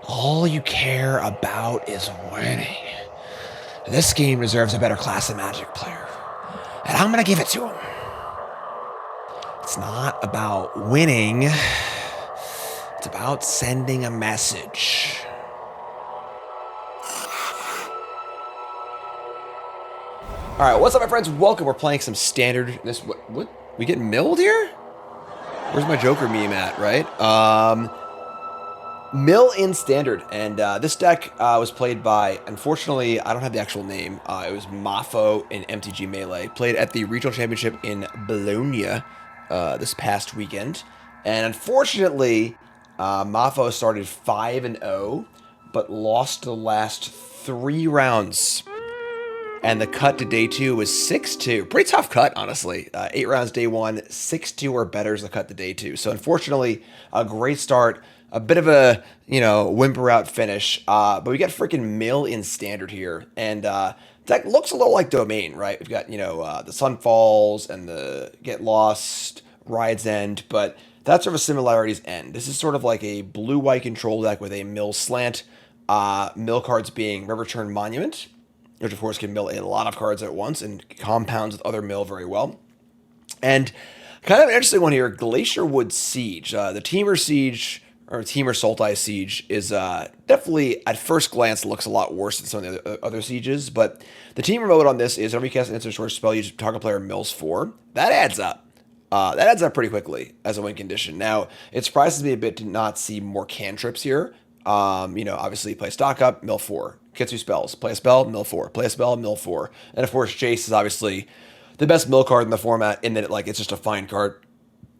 All you care about is winning. This game deserves a better class of Magic player, and I'm gonna give it to him. It's not about winning, it's about sending a message. Alright, what's up, my friends? Welcome. We're playing some standard. What? We getting milled here? Where's my Joker meme at, right? Mill in standard, and this deck was played by, unfortunately, I don't have the actual name. It was Mafo in MTG Melee. Played at the regional championship in Bologna this past weekend, and unfortunately, Mafo started 5-0, but lost the last 3 rounds. And the cut to day 2 was 6-2. Pretty tough cut, honestly. 8 rounds day 1, 6-2 or better is the cut to day 2. So unfortunately, a great start. A bit of a, whimper out finish. But we got freaking mill in standard here. And deck looks a little like Domain, right? We've got, the Sun Falls and the Get Lost, Ride's End. But that's sort of a similarities end. This is sort of like a blue-white control deck with a mill slant. Mill cards being River Turn Monument, which of course can mill a lot of cards at once and compounds with other mill very well. And kind of an interesting one here, Glacier Wood Siege. The Temur Siege, or Temur Sultai Siege, is definitely, at first glance, looks a lot worse than some of the other sieges, but the Temur mode on this is whenever you cast an instant source spell, you target player mills 4. That adds up. That adds up pretty quickly as a win condition. Now, it surprises me a bit to not see more cantrips here. Obviously play stock up, mill 4. Kitsu spells, play a spell, mill 4. Play a spell, mill 4. And of course, Jace is obviously the best mill card in the format in that it's just a fine card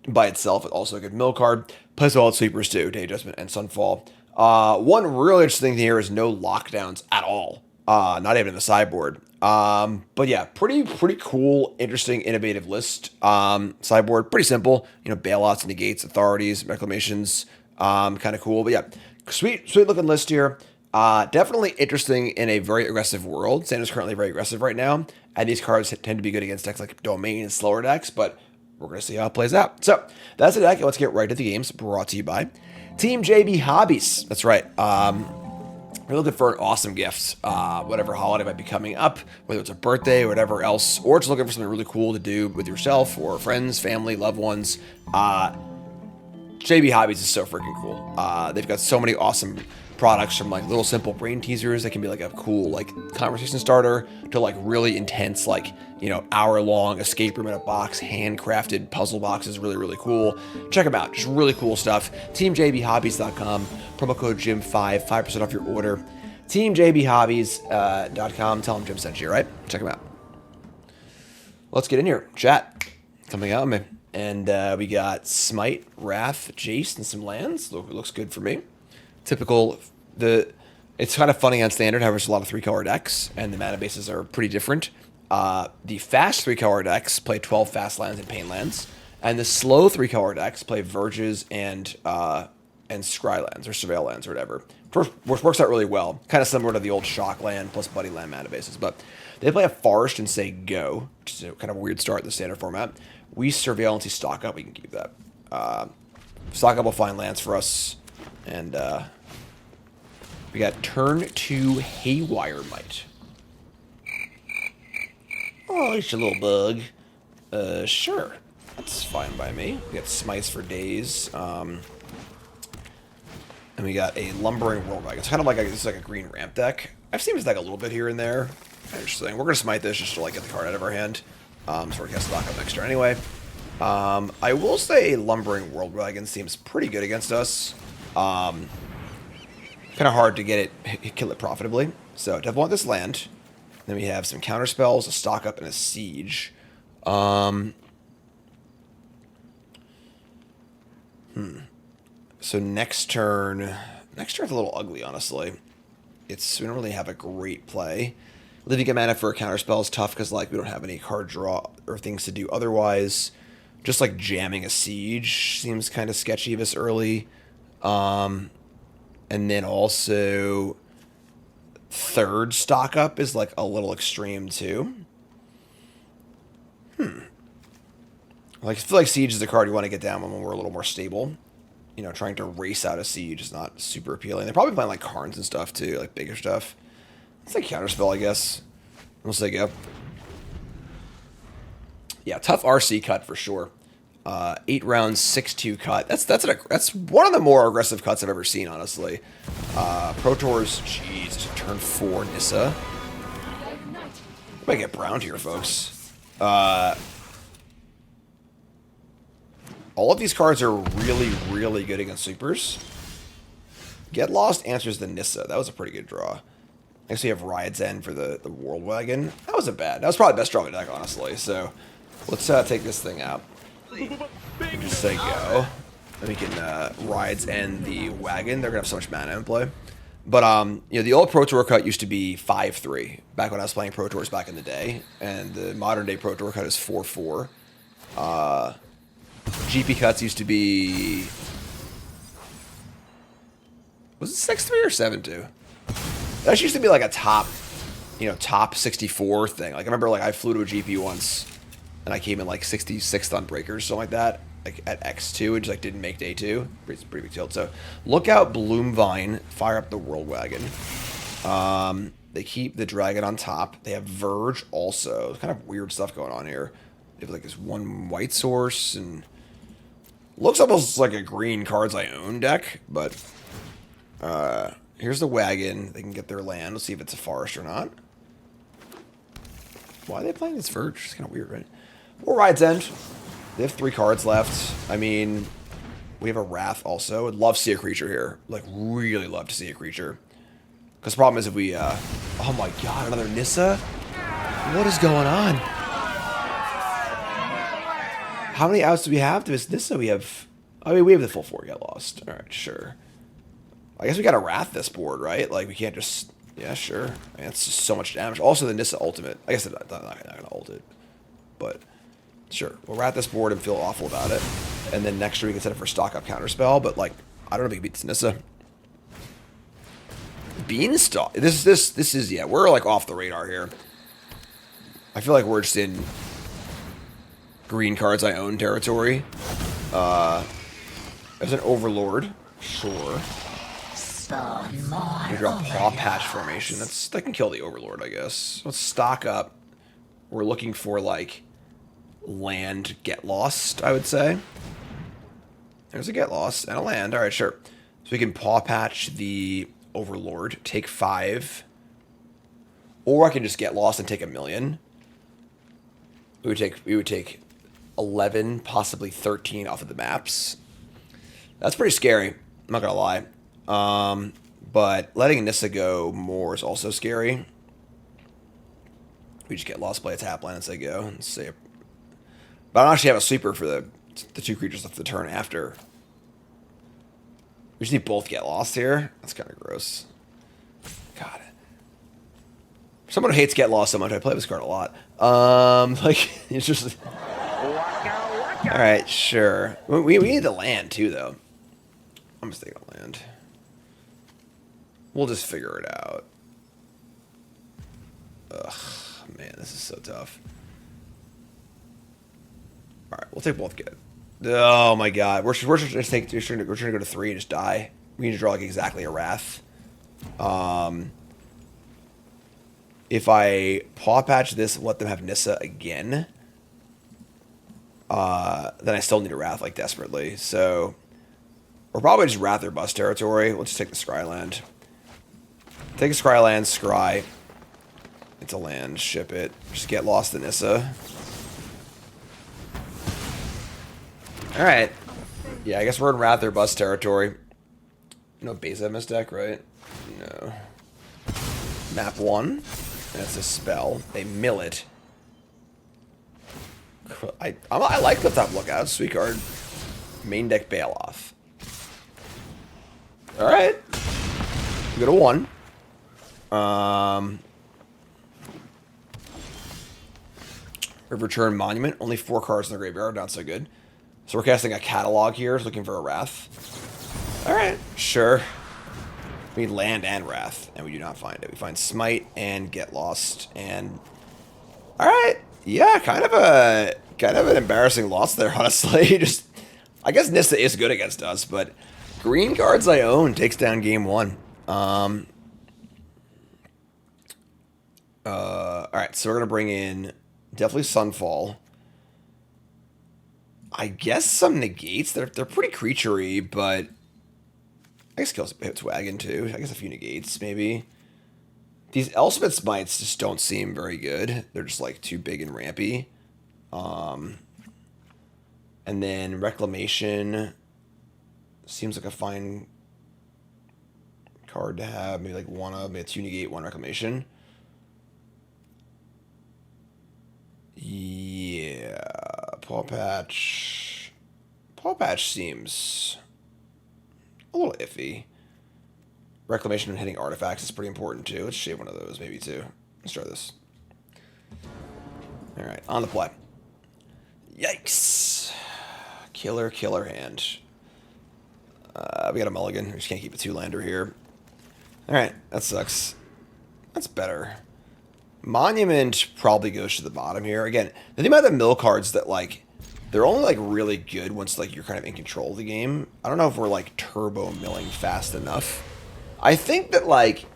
by itself. It's also a good mill card. Plays well at sweepers too, Day Adjustment and Sunfall. One really interesting thing here is no lockdowns at all. Not even in the sideboard. But yeah, pretty cool, interesting, innovative list. Sideboard, pretty simple. Bailouts, negates, authorities, reclamations. Kind of cool. But yeah, sweet looking list here. Definitely interesting in a very aggressive world. Standard's currently very aggressive right now, and these cards tend to be good against decks like Domain and slower decks, but we're going to see how it plays out. So, that's the deck. Let's get right to the games, brought to you by Team JB Hobbies. That's right. We're looking for an awesome gift, whatever holiday might be coming up, whether it's a birthday or whatever else, or just looking for something really cool to do with yourself or friends, family, loved ones. JB Hobbies is so freaking cool. They've got so many awesome products, from little simple brain teasers that can be a cool conversation starter to really intense hour-long escape room in a box, handcrafted puzzle boxes. Really cool. Check them out. Just really cool stuff. TeamJBHobbies.com, promo code Jim5, 5% off your order. TeamJBHobbies.com. Tell them Jim sent you, right? Check them out. Let's get in here. Chat coming out, man. And we got Smite, Wrath, Jace, and some lands. Looks good for me. Typical. It's kind of funny on standard how there's a lot of 3-color decks, and the mana bases are pretty different. The fast 3-color decks play 12 fast lands and pain lands, and the slow 3-color decks play Verges and Scry lands or Surveil lands or whatever, which works out really well. Kind of similar to the old Shock land plus Buddy land mana bases, but they play a Forest and say Go, which is kind of a weird start in the standard format. We Surveil and see Stock Up. We can keep that. Stock Up will find lands for us. And we got turn 2 Haywire Might. Oh, it's a little bug. Sure. That's fine by me. We got Smites for days. And we got a Lumbering Whirlwind. It's kind of it's like a green ramp deck. I've seen this deck a little bit here and there. Interesting. We're going to Smite this just to get the card out of our hand. So we're going to stock up next turn anyway. I will say Lumbering Whirlwagon seems pretty good against us. Kind of hard to kill it profitably. So definitely want this land. Then we have some counter spells, a stock up, and a siege. So next turn's a little ugly, honestly. We don't really have a great play. Living a mana for a counter spell is tough because we don't have any card draw or things to do otherwise. Just jamming a siege seems kind of sketchy this early. And then also third stock up is a little extreme too. I feel like siege is the card you want to get down when we're a little more stable. you know, trying to race out a siege is not super appealing. They're probably playing like Karns and stuff too, like bigger stuff. It's like Counterspell, I guess. We'll say go. Yeah, tough RC cut for sure. 8 rounds, 6-2 cut. That's one of the more aggressive cuts I've ever seen, honestly. Pro Tours, jeez, turn 4 Nissa. I might get browned here, folks. All of these cards are really, really good against sweepers. Get Lost answers the Nissa. That was a pretty good draw. I guess we have Riot's End for the World Wagon. That wasn't bad. That was probably the best draw of the deck, honestly. So let's take this thing out. Just say go. Then we can Riot's End the Wagon. They're gonna have so much mana in play. But you know, the old Pro Tour cut used to be 5-3 back when I was playing Pro Tours back in the day, and the modern day Pro Tour cut is 4-4. GP cuts used to be, was it 6-3 or 7-2? That used to be like a top, you know, top 64 thing. Like I remember, like I flew to a GP once, and I came in like 66th on breakers, something like that, like at X2, and just like didn't make day 2. It's a pretty big tilt. So look out, Bloomvine, fire up the World Wagon. They keep the dragon on top. They have Verge also. There's kind of weird stuff going on here. They have like this one white source and looks almost like a green cards I own deck, but here's the wagon. They can get their land. Let's see if it's a forest or not. Why are they playing this Verge? It's kind of weird, right? Or Riot's End. They have 3 cards left. I mean, we have a Wrath also. I'd love to see a creature here. Like, really love to see a creature. Because the problem is if we, oh my god, another Nissa? What is going on? How many outs do we have to this Nissa? We have, I mean, we have the full 4 Get Lost. Alright, sure. I guess we gotta Wrath this board, right? Like, we can't just, yeah, sure. I mean, it's just so much damage. Also, the Nissa ultimate. I guess I'm not gonna ult it. But, sure. We'll Wrath this board and feel awful about it. And then next turn we can set it for stock up Counterspell, but, like, I don't know if we can beat this Nissa. Beanstalk. This is, yeah, we're, like, off the radar here. I feel like we're just in green cards I own territory. As an Overlord, sure. We draw Paw Patch formation. That can kill the Overlord, I guess. Let's stock up. We're looking for like land Get Lost, I would say. There's a Get Lost and a land. All right, sure. So we can Paw Patch the Overlord, take 5, or I can just Get Lost and take 1,000,000. We would take 11, possibly 13 off of the maps. That's pretty scary. I'm not gonna lie. But letting Nissa go more is also scary. We just Get Lost, play a tap land and say go. And say, but I don't actually have a sweeper for the 2 creatures left the turn after. We just need both Get Lost here. That's kind of gross. God. Someone who hates Get Lost so much, I play this card a lot. Like, it's just... Alright, sure. We need the land, too, though. I'm just taking a land. We'll just figure it out. Ugh, man, this is so tough. Alright, we'll take both good. Oh my god. We're trying to go to 3 and just die. We need to draw like exactly a Wrath. If I Paw Patch this and let them have Nissa again, then I still need a Wrath like desperately. So we're probably just Wrath or Bust territory. Let's just take the Scryland. Take a Scryland, Scry. It's a land, ship it. Just Get Lost to Nissa. Alright. Yeah, I guess we're in Wrath or Bust territory. No Beza in this deck, right? No. Map 1. That's a spell. They mill it. I like the top lookout. Sweet card. Main deck Bailoff. Alright. We go to 1. Return Monument. Only 4 cards in the graveyard. Not so good. So we're casting a Catalog here. Looking for a Wrath. Alright. Sure. We need land and Wrath. And we do not find it. We find Smite and Get Lost. And... Alright. Yeah, kind of an embarrassing loss there, honestly. Just... I guess Nissa is good against us, but... Green cards I own takes down game 1. Alright, so we're going to bring in definitely Sunfall. I guess some negates. They're pretty creature-y, but I guess kills Hip's Wagon too. I guess a few negates, maybe. These Elspeth's Mites just don't seem very good. They're just like too big and rampy. And then Reclamation seems like a fine card to have. Maybe like maybe a 2 negate, 1 Reclamation. Yeah, Paw Patch. Paw Patch seems a little iffy. Reclamation and hitting artifacts is pretty important too. Let's shave one of those, maybe too. Let's try this. Alright, on the play. Yikes. Killer hand. We got a mulligan. We just can't keep a 2-lander here. Alright, that sucks. That's better. Monument probably goes to the bottom here. Again, the thing about the mill cards that, like, they're only, like, really good once, like, you're kind of in control of the game. I don't know if we're, like, turbo milling fast enough. I think that, like,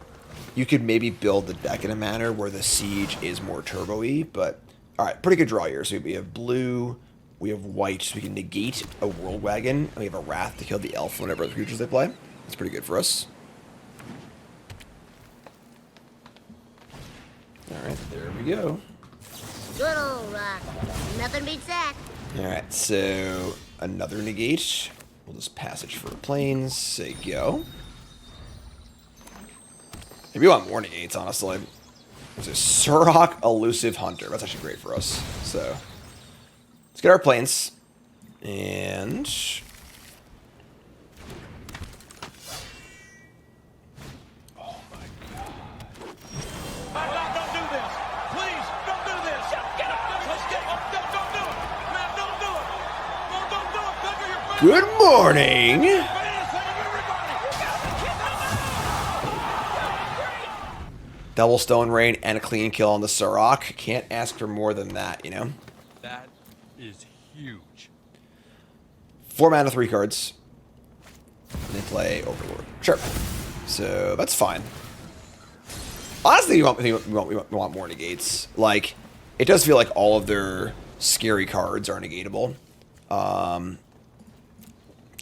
you could maybe build the deck in a manner where the Siege is more turbo-y, but, alright, pretty good draw here. So we have blue, we have white, so we can negate a World Wagon, and we have a Wrath to kill the Elf whenever the creatures they play. That's pretty good for us. Alright, there we go. Good old rock. Nothing beats that. Alright, so another negate. We'll just passage for planes, say go. Maybe we want more negates, honestly. There's a Surrock Elusive Hunter. That's actually great for us. So, let's get our planes. And... good morning! Double Stone Rain and a clean kill on the Surrock. Can't ask for more than that, you know? That is huge. 4 mana, 3 cards. And they play Overlord. Sure. So, that's fine. Honestly, we want more negates. Like, it does feel like all of their scary cards are negatable.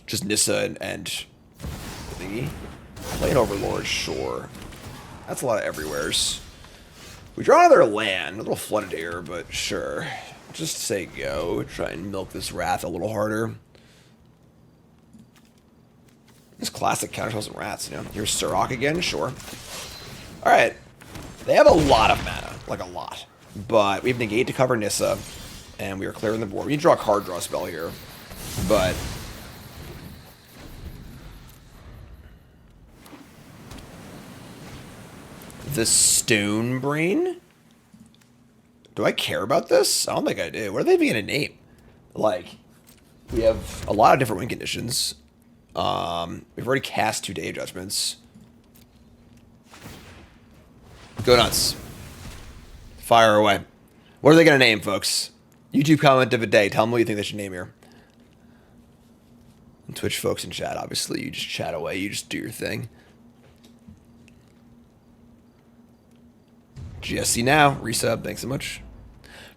Just Nissa and thingy. Play an Overlord, sure. That's a lot of everywheres. We draw another land. A little flooded here, but sure. Just say go. Try and milk this Wrath a little harder. This classic counterspells and rats, you know. Here's Surrock again, sure. Alright. They have a lot of mana. Like a lot. But we have negate to cover Nissa. And we are clearing the board. We can draw a card draw spell here. But... the Stone Brain? Do I care about this? I don't think I do. What are they even going to name? Like, we have a lot of different win conditions. We've already cast 2 Day Judgments. Go nuts. Fire away. What are they going to name, folks? YouTube comment of the day. Tell them what you think they should name here. And Twitch folks in chat, obviously, you just chat away. You just do your thing. GSC now. Resub. Thanks so much.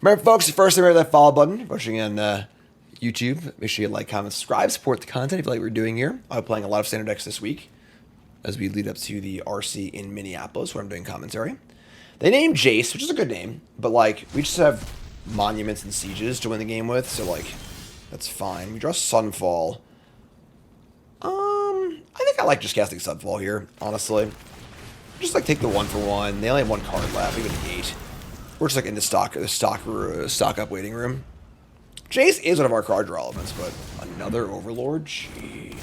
Remember, folks, first remember that follow button. Watching on YouTube. Make sure you like, comment, subscribe. Support the content if you like what we're doing here. I'll be playing a lot of standard decks this week as we lead up to the RC in Minneapolis where I'm doing commentary. They named Jace, which is a good name, but, like, we just have monuments and sieges to win the game with, so, like, that's fine. We draw Sunfall. I think I like just casting Sunfall here, honestly. Just, like, take the 1-for-1. They only have 1 card left, even a gate. We're just, like, in the stock up waiting room. Jace is one of our card draw elements, but another Overlord? Jeez.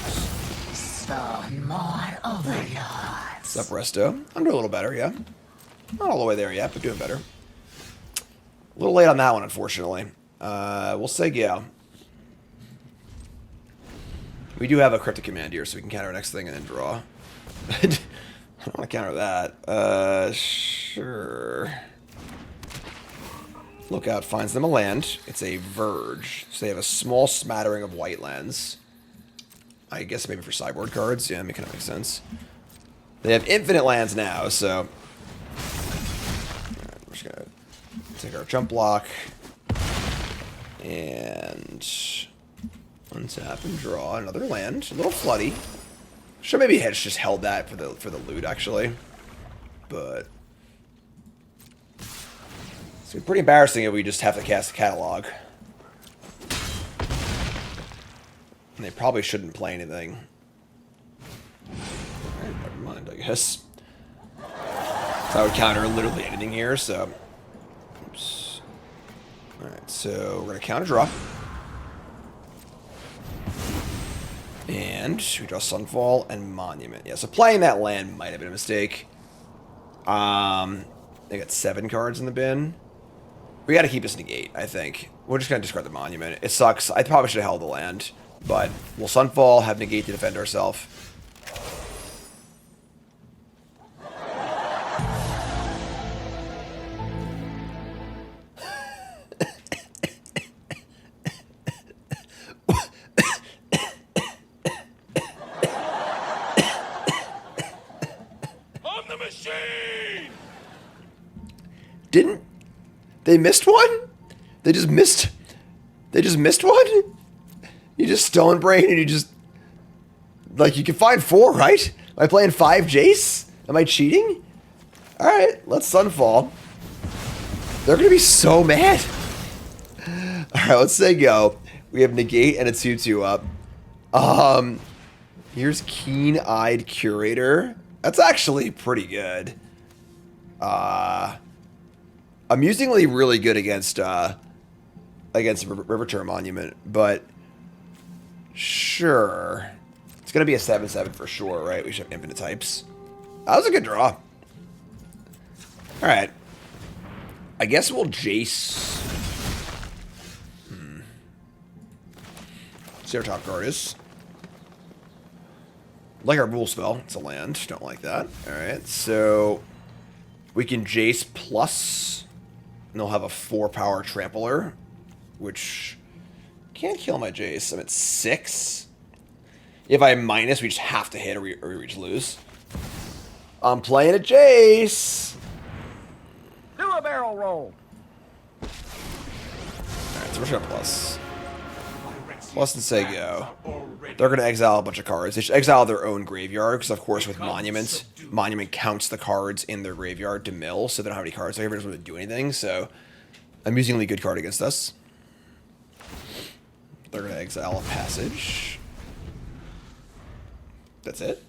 Some more Overlords. What's up, Resto? I'm doing a little better, yeah. Not all the way there yet, but doing better. A little late on that one, unfortunately. We'll say yeah. We do have a Cryptic Command here, so we can counter our next thing and then draw. I don't want to counter that. Sure. Lookout finds them a land. It's a Verge. So they have a small smattering of white lands. I guess maybe for sideboard cards. Yeah, it kind of makes sense. They have infinite lands now, so... Alright, we're just going to take our jump block. And... untap and draw another land. A little floody. Should maybe Hedge just held that for the loot, actually. But... it's pretty embarrassing if we just have to cast the catalog. And they probably shouldn't play anything. Alright, never mind, I guess. So I would counter literally anything here, so... oops. Alright, so we're going to counter draw. And we draw Sunfall and Monument. Yeah, so playing that land might have been a mistake. They got 7 cards in the bin. We got to keep this negate, I think. We're just going to discard the Monument. It sucks. I probably should have held the land. But we'll Sunfall, have negate to defend ourselves. On the machine! Didn't they missed one? They just missed one? You just Stone Brain and you just... like, you can find 4, right? Am I playing 5 Jace? Am I cheating? Alright, let's Sunfall. They're gonna be so mad. Alright, let's say go. We have negate and a 2/2 up. Here's Keen-Eyed Curator. That's actually pretty good. Amusingly really good against Riverturn Monument, but sure. It's gonna be a 7/7 for sure, right? We should have infinite types. That was a good draw. Alright. I guess we'll Jace. See our top card is. Like our rule spell. It's a land. Don't like that. Alright, so we can Jace plus, and they'll have a 4-power Trampler, which can't kill my Jace. I'm at 6. If I minus, we just have to hit or we reach lose. I'm playing a Jace. Do a barrel roll. Alright, so we're going to plus. Plus and say go. They're going to exile a bunch of cards. They should exile their own graveyard, because of course with Monument, Monument counts the cards in their graveyard to mill, so they don't have any cards. So everybody doesn't really do anything, so amusingly good card against us. They're going to exile a Passage. That's it?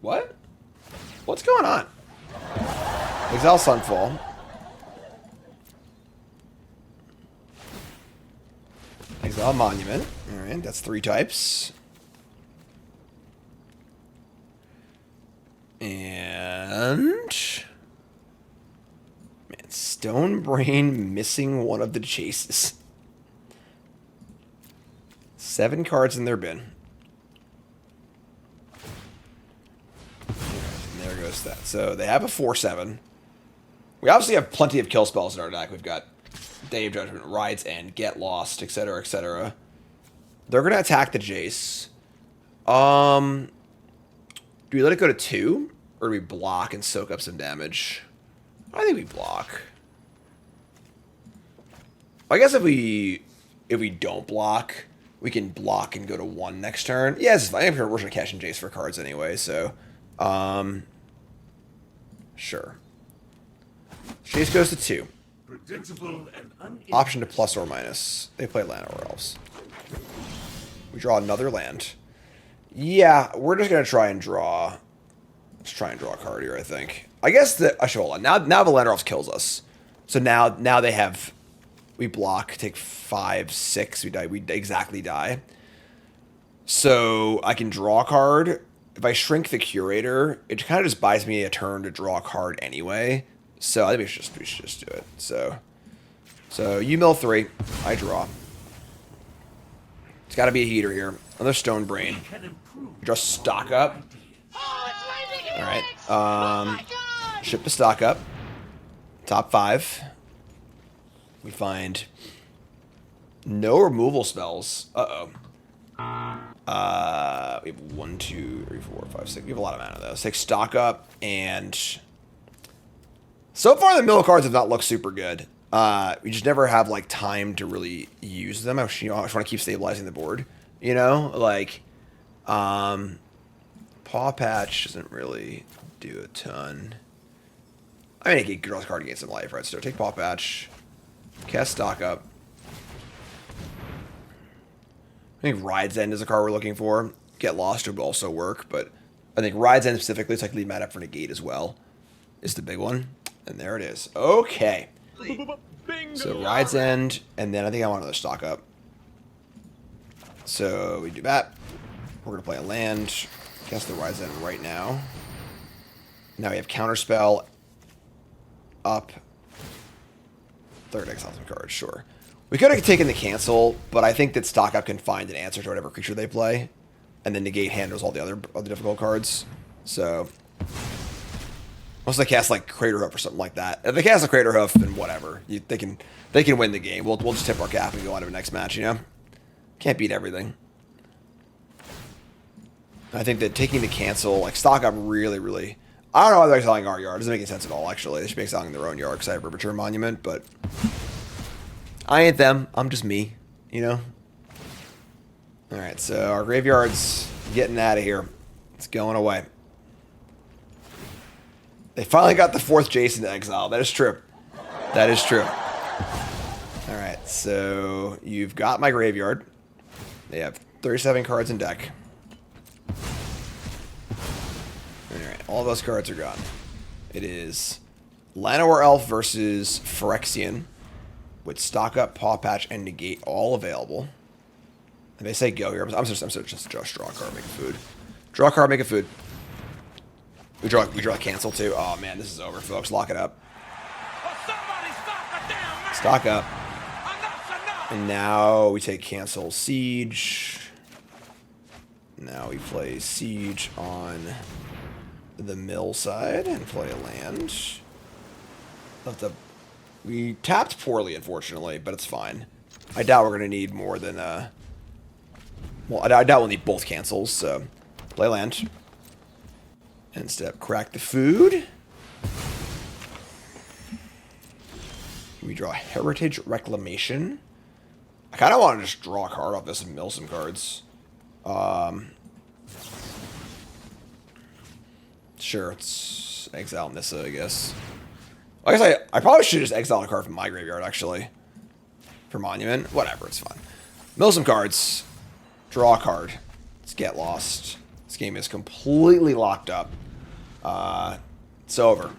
What? What's going on? Exile Sunfall. Exile Monument. Alright, that's 3 types. And... man, Stone Brain missing one of the chases. 7 cards in their bin. And there goes that. So they have a 4/7. We obviously have plenty of kill spells in our deck. We've got Day of Judgment, Ride's End, Get Lost, etc., etc. They're going to attack the Jace. Do we let it go to 2? Or do we block and soak up some damage? I think we block. I guess if we don't block, we can block and go to 1 next turn. Yeah, it's fine. We're going to cash in Jace for cards anyway, so... sure. Jace goes to 2. Option to plus or minus. They play land or else. We draw another land. Yeah, we're just gonna try and draw. Let's try and draw a card here, I think. I guess the hold on. Now the land elves kills us. So now they have, we block, take 5, 6, we die, we exactly die. So I can draw a card. If I shrink the Curator, it kind of just buys me a turn to draw a card anyway. So I think we should just do it. So you mill 3, I draw. It's got to be a heater here. Another Stone Brain. Just stock up. All right. Ship the stock up. Top 5. We find no removal spells. Uh-oh. We have 1, 2, 3, 4, 5, 6. We have a lot of mana though. 6 stock up, and so far the mill cards have not looked super good. We just never have like time to really use them. I just want to keep stabilizing the board. You know, like Paw Patch doesn't really do a ton. I mean, it draws a card against some life, right? So take Paw Patch, cast stock up. I think Ride's End is a card we're looking for. Get Lost would also work, but I think Ride's End specifically, it's like leave Matt up for Negate as well, is the big one. And there it is. Okay. So Ride's End, and then I think I want another stock up. So we do that. We're going to play a land. Cast the Ride's End right now. Now we have Counterspell up. Third exile some cards, sure. We could have taken the cancel, but I think that stock up can find an answer to whatever creature they play, and then negate handles all the other difficult cards. So unless they cast like Crater Hoof or something like that. If they cast a Crater Hoof, then whatever. They can win the game. We'll just tip our cap and go on to the next match. You know, can't beat everything. I think that taking the cancel, like stock up, really. I don't know why they're exiling our yard. It doesn't make any sense at all. Actually, they should be exiling their own yard because I have Riverture Monument, but I ain't them. I'm just me, you know? Alright, so our graveyard's getting out of here. It's going away. They finally got the 4th Jason to exile. That is true. That is true. Alright, so you've got my graveyard. They have 37 cards in deck. Alright, all those cards are gone. It is Llanowar Elf versus Phyrexian, with stock up, Paw Patch, and negate all available. And they say go here. I'm just draw a card, make a food. Draw a card, make a food. We draw a cancel too. Oh man, this is over, folks. Lock it up. Stock up. And now we take cancel siege. Now we play siege on the mill side and play a land. We tapped poorly, unfortunately, but it's fine. I doubt we're going to need more than, well, I doubt we'll need both cancels, so play land. End step, crack the food. We draw Heritage Reclamation. I kind of want to just draw a card off this and mill some cards. Sure, it's exile Nissa, I guess. I guess I probably should just exile a card from my graveyard, actually. For Monument. Whatever, it's fine. Mill some cards. Draw a card. Let's get lost. This game is completely locked up. It's over.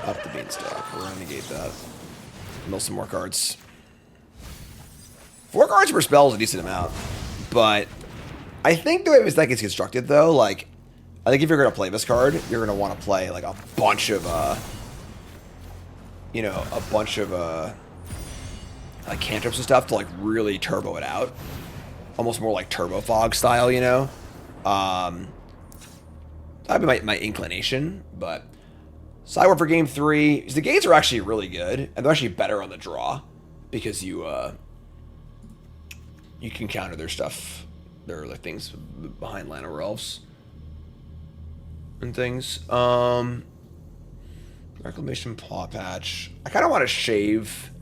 Up the beanstalk. We're going to negate that. Mill some more cards. 4 cards per spell is a decent amount. But I think the way this deck is constructed, though, like, I think if you're going to play this card, you're going to want to play, like, a bunch of, you know, like, cantrips and stuff to, like, really turbo it out. Almost more like Turbo Fog style, you know? That'd be my inclination, but sideboard for game 3. The gates are actually really good, and they're actually better on the draw, because you can counter their stuff. There are, like, things behind Llanowar Elves and things. Reclamation, Paw Patch. I kind of want to shave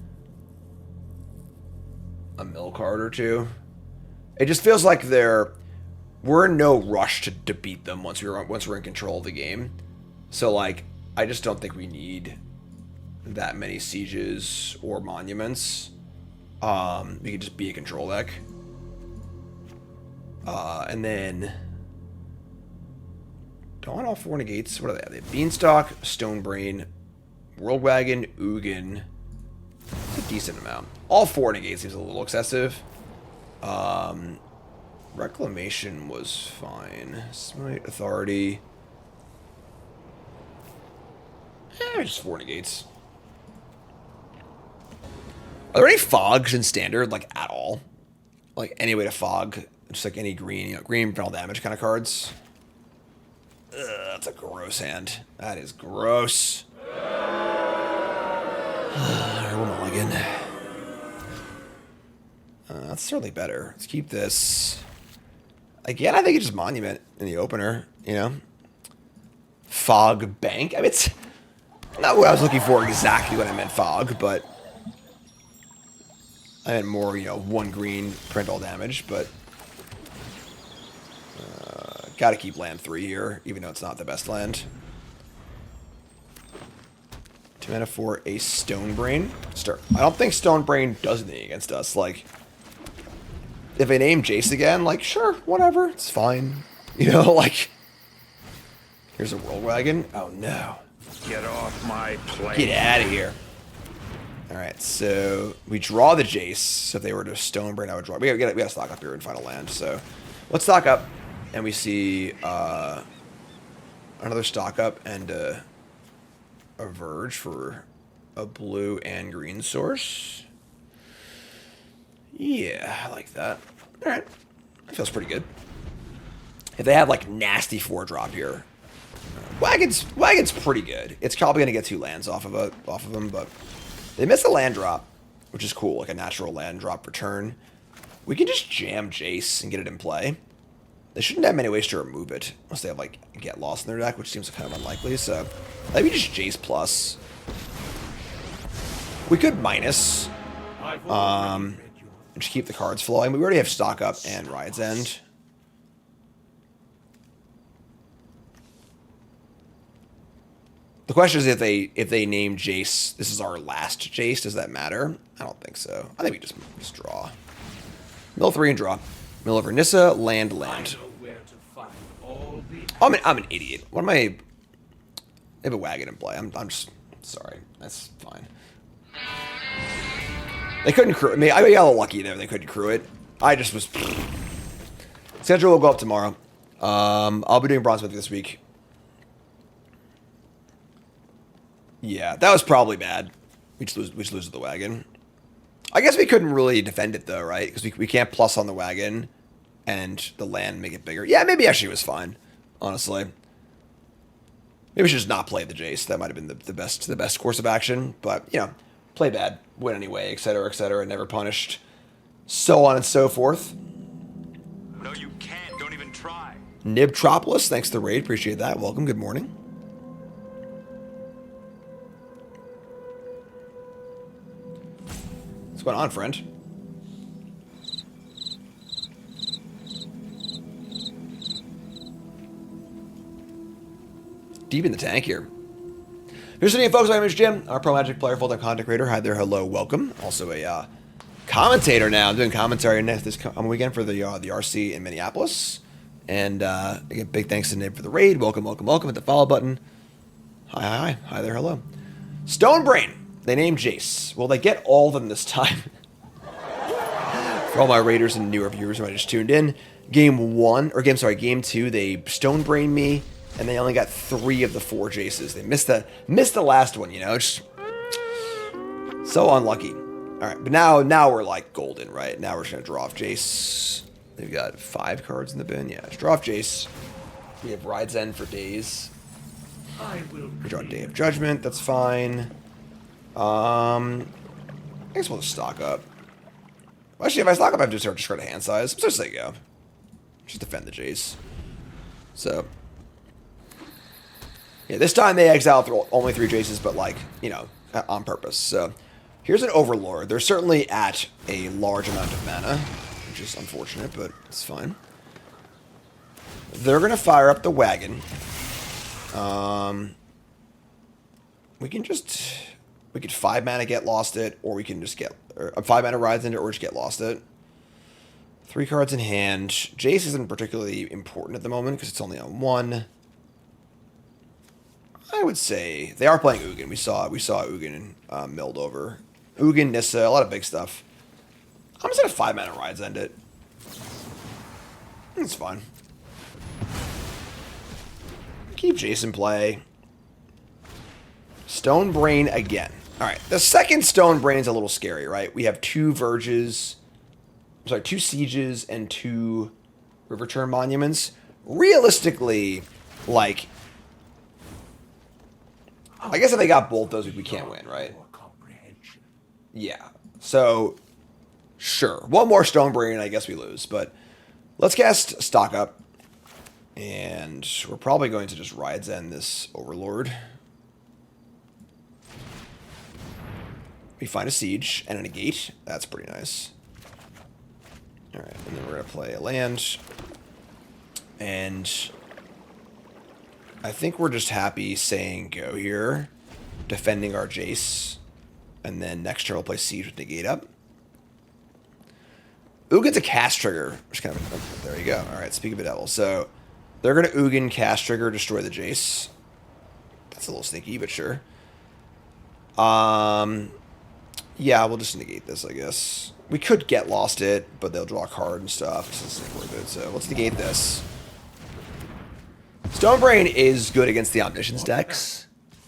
a mill card or two. It just feels like we're in no rush to beat them once we're in control of the game. So, like, I just don't think we need that many sieges or monuments. We could just be a control deck. And then don't want all 4 negates. What do they have? They have Beanstalk, Stonebrain, Worldwagon, Ugin. It's a decent amount. All 4 negates seems a little excessive. Reclamation was fine. Smite, Authority. Just 4 negates. Are there any fogs in Standard, like, at all? Like, any way to fog? Just like any green, you know, green penal damage kind of cards? Ugh, that's a gross hand. That is gross. Alright, we'll mulligan. That's certainly better. Let's keep this. Again, I think it's just Monument in the opener, you know? Fog Bank. I mean, it's not what I was looking for exactly when I meant Fog, but I meant more, you know, 1 green, print all damage, but gotta keep land 3 here, even though it's not the best land. 2 mana for a Stonebrain. I don't think Stonebrain does anything against us. Like, if I name Jace again, like, sure, whatever, it's fine. You know, like, here's a World Wagon. Oh, no. Get off my plane. Get out of here. All right, so we draw the Jace. So if they were to Stonebrain, I would draw. We gotta stock up here in Final Land. So let's stock up, and we see another stock up and a Verge for a blue and green source. Yeah, I like that. All right, that feels pretty good. If they have like nasty 4-drop here, Wagon's pretty good. It's probably gonna get 2 lands off of them, but they missed a land drop, which is cool, like a natural land drop return. We can just jam Jace and get it in play. They shouldn't have many ways to remove it, unless they have like Get Lost in their deck, which seems kind of unlikely. So maybe just Jace plus. We could minus. And just keep the cards flowing. We already have stock up and Ride's End. The question is if they name Jace, this is our last Jace, does that matter? I don't think so. I think we just draw. Mill 3 and draw. Mill over Nissa, land. Oh, I'm an idiot. What am I? I have a wagon in play. I'm just sorry. That's fine. They couldn't crew it. I mean, I got a little lucky there. They couldn't crew it. I just was. Schedule will go up tomorrow. I'll be doing Bronzesmith this week. Yeah, that was probably bad. We just lose the wagon. I guess we couldn't really defend it though, right? Because we can't plus on the wagon, and the land make it bigger. Yeah, maybe actually it was fine. Honestly, maybe we should just not play the Jace. That might have been the best course of action. But you know, play bad, win anyway, etc., never punished, so on and so forth. No, you can't. Don't even try. Nibtropolis, thanks to the raid, appreciate that. Welcome, good morning. What's going on, friend? Deep in the tank here. Here's the name, folks. My name is Jim, our Pro Magic player, full-time content creator. Hi there, hello, welcome. Also a commentator now. I'm doing commentary this weekend for the RC in Minneapolis. And again, big thanks to Nib for the raid. Welcome. Hit the follow button. Hi there, hello. Stonebrain. They named Jace. Will they get all of them this time? For all my raiders and newer viewers who I just tuned in, game 2, they Stonebrained me. And they only got 3 of the 4 Jaces. They missed the last one, you know? Just so unlucky. All right, but now we're like golden, right? Now we're just gonna draw off Jace. They've got 5 cards in the bin. Yeah, just draw off Jace. We have Ride's End for days. We draw Day of Judgment. That's fine. I guess we'll just stock up. Actually, if I stock up, I have to start discard a hand size. So just let go. Just defend the Jace. So. Yeah, this time they exiled only 3 Jaces, but like, you know, on purpose. So, here's an Overlord. They're certainly at a large amount of mana, which is unfortunate, but it's fine. They're going to fire up the wagon. We could 5 mana Get Lost it, or we can just get, or 5 mana Rides into it, or just Get Lost it. 3 cards in hand. Jace isn't particularly important at the moment, because it's only on 1. I would say they are playing Ugin. We saw Ugin milled over. Ugin, Nissa, a lot of big stuff. I'm just gonna 5 mana Rides End it. It's fine. Keep Jason play. Stonebrain again. All right, the second Stonebrain is a little scary, right? We have 2 Verges, 2 Sieges and 2 Riverturn Monuments. Realistically, like, I guess if they got both those, we can't win, right? Yeah. So Sure. One more Stone Brain, and I guess we lose. But let's cast Stock Up. And we're probably going to just Ride's End this Overlord. We find a Siege and a Negate. That's pretty nice. Alright, and then we're going to play a land. And I think we're just happy saying go here. Defending our Jace. And then next turn we'll play Siege with Negate up. Ugin's a cast trigger. Just kind of, there you go. Alright, speak of the devil. So they're going to Ugin cast trigger, destroy the Jace. That's a little sneaky, but sure. Yeah, we'll just negate this, I guess. We could get lost it, but they'll draw a card and stuff. So this isn't worth it. So let's negate this. Stonebrain is good against the Omniscience decks.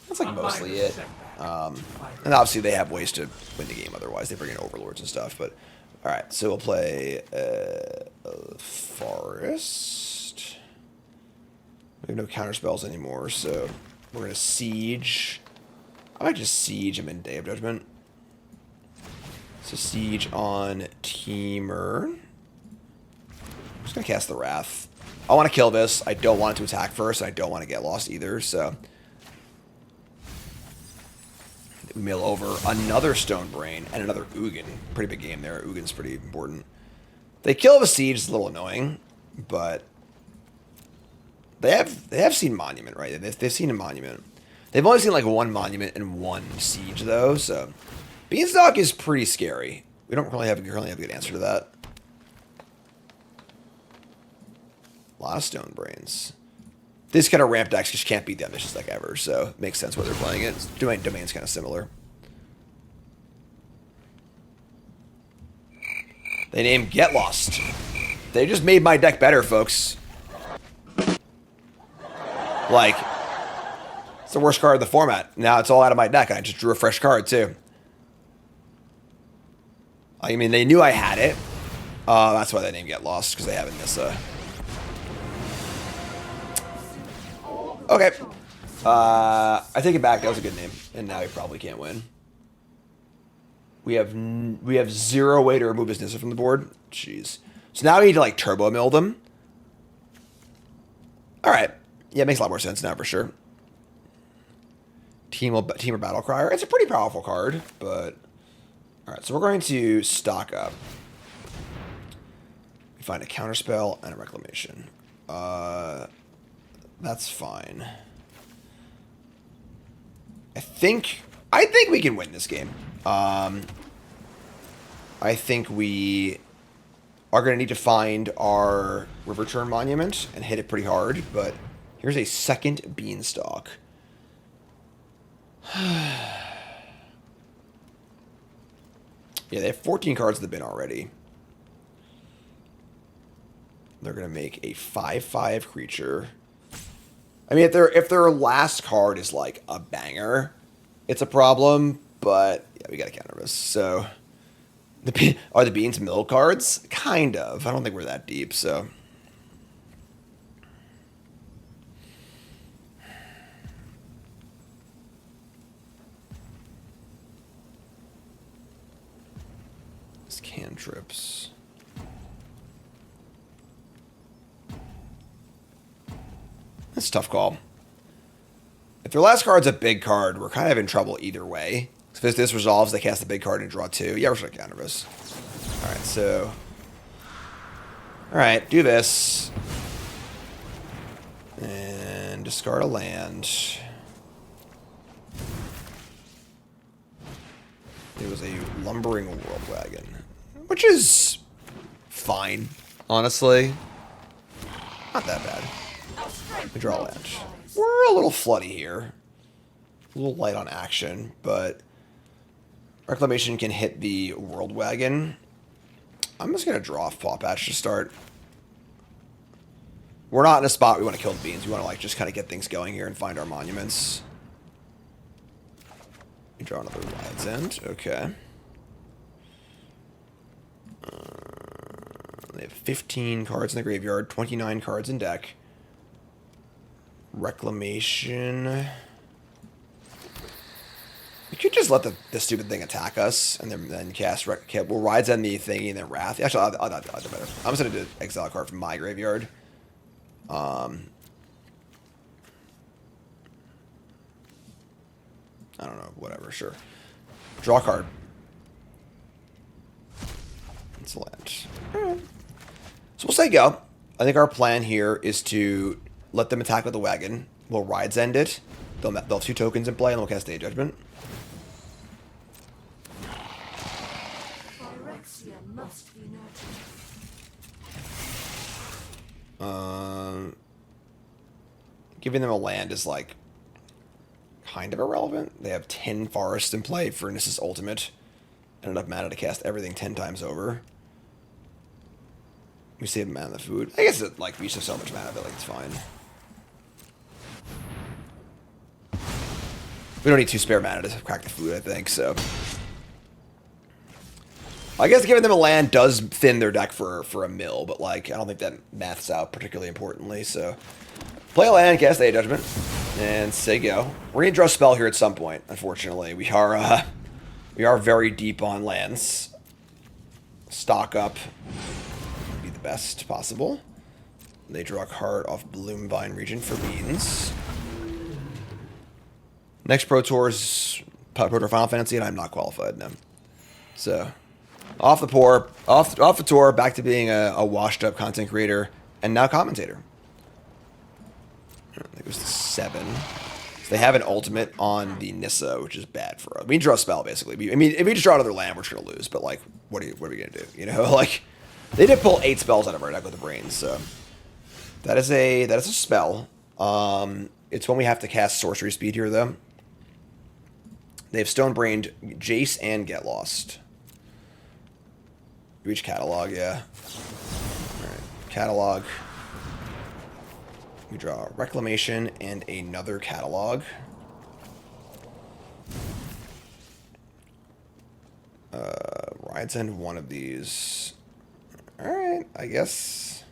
That's like mostly it. And obviously they have ways to win the game otherwise. They bring in Overlords and stuff. But alright, so we'll play Forest. We have no counter spells anymore, so we're going to Siege. I might just Siege him in Day of Judgment. So Siege on Teamer. I'm just going to cast the Wrath. I want to kill this. I don't want it to attack first. I don't want to get lost either, so we mill over another Stone Brain and another Ugin. Pretty big game there. Ugin's pretty important. They kill the Siege. It's a little annoying, but they have seen Monument, right? They've seen a Monument. They've only seen like one Monument and one Siege, though, so Beanstalk is pretty scary. We don't really have a good answer to that. A lot of Stone Brains. This kind of ramp decks just can't beat the Omniscience deck ever, so it makes sense why they're playing it. Domain's kind of similar. They named Get Lost. They just made my deck better, folks. Like, it's the worst card in the format. Now it's all out of my deck. I just drew a fresh card, too. I mean, they knew I had it. That's why they named Get Lost, because they have it in this, Okay. I take it back. That was a good name. And now he probably can't win. We have zero way to remove his Nissa from the board. Jeez. So now we need to, like, turbo mill them. Alright. Yeah, it makes a lot more sense now for sure. Teamer Battle Crier. It's a pretty powerful card, but alright, so we're going to stock up. We find a counterspell and a reclamation. That's fine. I think we can win this game. I think we are going to need to find our River Turn Monument and hit it pretty hard, but here's a second Beanstalk. Yeah, they have 14 cards in the bin already. They're going to make a 5/5 creature. I mean, if their last card is like a banger, it's a problem, but yeah, we got to counter this. So, are the Beans mill cards? Kind of. I don't think we're that deep, so. It's cantrips. That's a tough call. If their last card's a big card, we're kind of in trouble either way. If this resolves, they cast the big card and draw 2. Yeah, we're just going to counter this. Alright, so. Alright, do this. And discard a land. It was a lumbering world wagon. Which is fine, honestly. Not that bad. We draw a land. We're a little floody here. A little light on action, but Reclamation can hit the World Wagon. I'm just going to draw off Paw Patch to start. We're not in a spot we want to kill the Beans. We want to like just kind of get things going here and find our monuments. We draw another Ride's End. Okay. They have 15 cards in the graveyard, 29 cards in deck. Reclamation. We could just let the stupid thing attack us, and then cast... We'll Rides End the thingy and then Wrath. Actually, I'll do better. I'm just going to do exile a card from my graveyard. I don't know. Whatever. Sure. Draw a card. It's a land. Alright. So we'll say go. I think our plan here is to let them attack with the wagon. We'll Rides End it. They'll have 2 tokens in play, and they'll cast Day of Judgment. Must be giving them a land is like kind of irrelevant. They have 10 forests in play for Nissa's ultimate and enough mana to cast everything 10 times over. We save mana on the food. I guess it, like, we just have so much mana, but like it's fine. We don't need 2 spare mana to crack the food, I think, so. I guess giving them a land does thin their deck for a mill, but like I don't think that maths out particularly importantly, so. Play a land, cast Day of Judgment, and say go. We're gonna draw a spell here at some point, unfortunately. We are very deep on lands. Stock up would be the best possible. They draw a card off Bloomvine Region for beans. Next Pro Tour's Pro Tour Final Fantasy, and I'm not qualified, no. So, off the tour, back to being a washed-up content creator, and now commentator. I think it was the 7. So they have an ultimate on the Nissa, which is bad for us. We draw a spell, basically. I mean, if we just draw another land, we're just going to lose. But, like, what are we going to do? You know, like, they did pull 8 spells out of our deck with the brains, so. That is a spell. It's when we have to cast Sorcery Speed here, though. They have Stonebrained Jace and Get Lost. Reach catalog, yeah. Alright, catalog. We draw Reclamation and another catalog. Rides End one of these. Alright, I guess.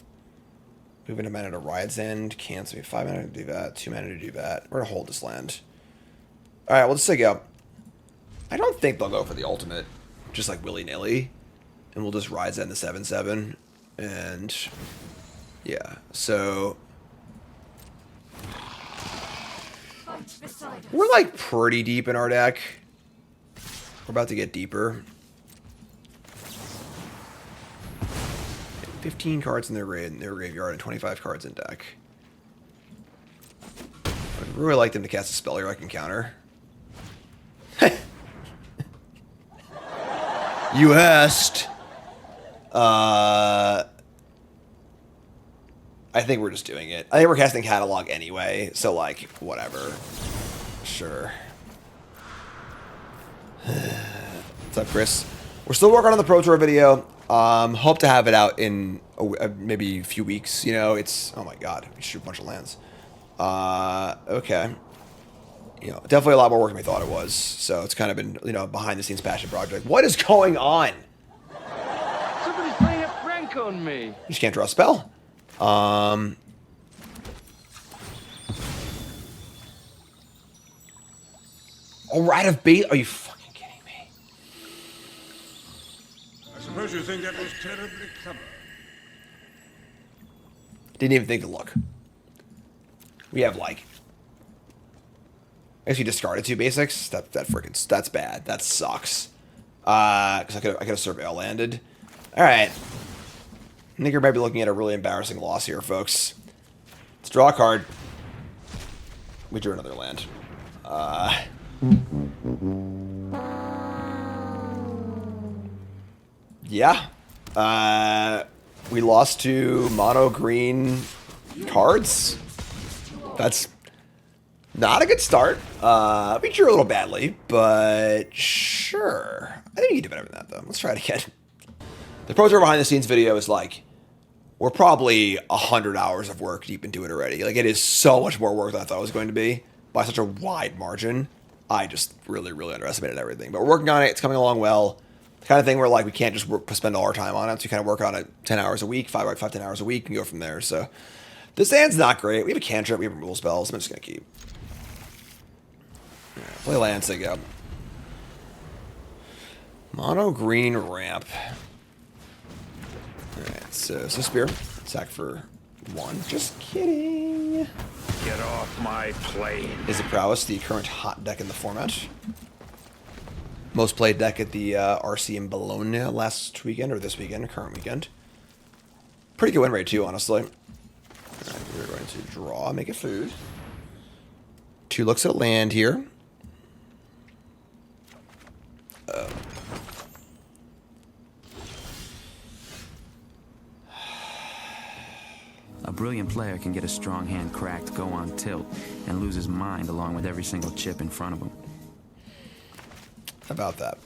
Moving a mana to Rides End. Cancel me 5 mana to do that, 2 mana to do that. We're gonna hold this land. Alright, we'll just say go. I don't think they'll go for the ultimate, just like willy-nilly. And we'll just Rides End the 7/7. And yeah, so we're like pretty deep in our deck. We're about to get deeper. 15 cards in their graveyard and 25 cards in deck. I'd really like them to cast a spell here I can counter. You asked. I think we're just doing it. I think we're casting catalog anyway, so like whatever. Sure. What's up, Chris? We're still working on the Pro Tour video. Hope to have it out in maybe a few weeks. You know, it's oh my god, we shoot a bunch of lands. Okay. You know, definitely a lot more work than we thought it was. So it's kind of been, you know, behind the scenes passion project. What is going on? Somebody's playing a prank on me. You just can't draw a spell. Oh, Rite of Bait? Are you fucking kidding me? I suppose you think that was terribly clever. Didn't even think to look. We have like, I guess we discarded 2 basics. That's bad. That sucks. Because I could have Surveil landed. All right. I think you might be looking at a really embarrassing loss here, folks. Let's draw a card. We drew another land. Yeah. We lost to mono green cards. That's not a good start. We drew a little badly, but sure. I think you can do better than that, though. Let's try it again. The Pro Tour behind the scenes video is like, we're probably 100 hours of work deep into it already. Like, it is so much more work than I thought it was going to be by such a wide margin. I just really, really underestimated everything. But we're working on it. It's coming along well. The kind of thing where, like, we can't just spend all our time on it. So we kind of work on it 10 hours a week, 10 hours a week, and go from there. So this hand's not great. We have a cantrip. We have removal spells. I'm just going to keep. Yeah, play land, say go. Mono green ramp. Alright, so spear. Attack for 1. Just kidding. Get off my plane. Izzet Prowess, the current hot deck in the format. Most played deck at the RC in Bologna last weekend, or this weekend, or current weekend. Pretty good win rate too, honestly. Alright, we're going to draw, make it food. 2 looks at land here. A brilliant player can get a strong hand cracked, go on tilt, and lose his mind along with every single chip in front of him. About that.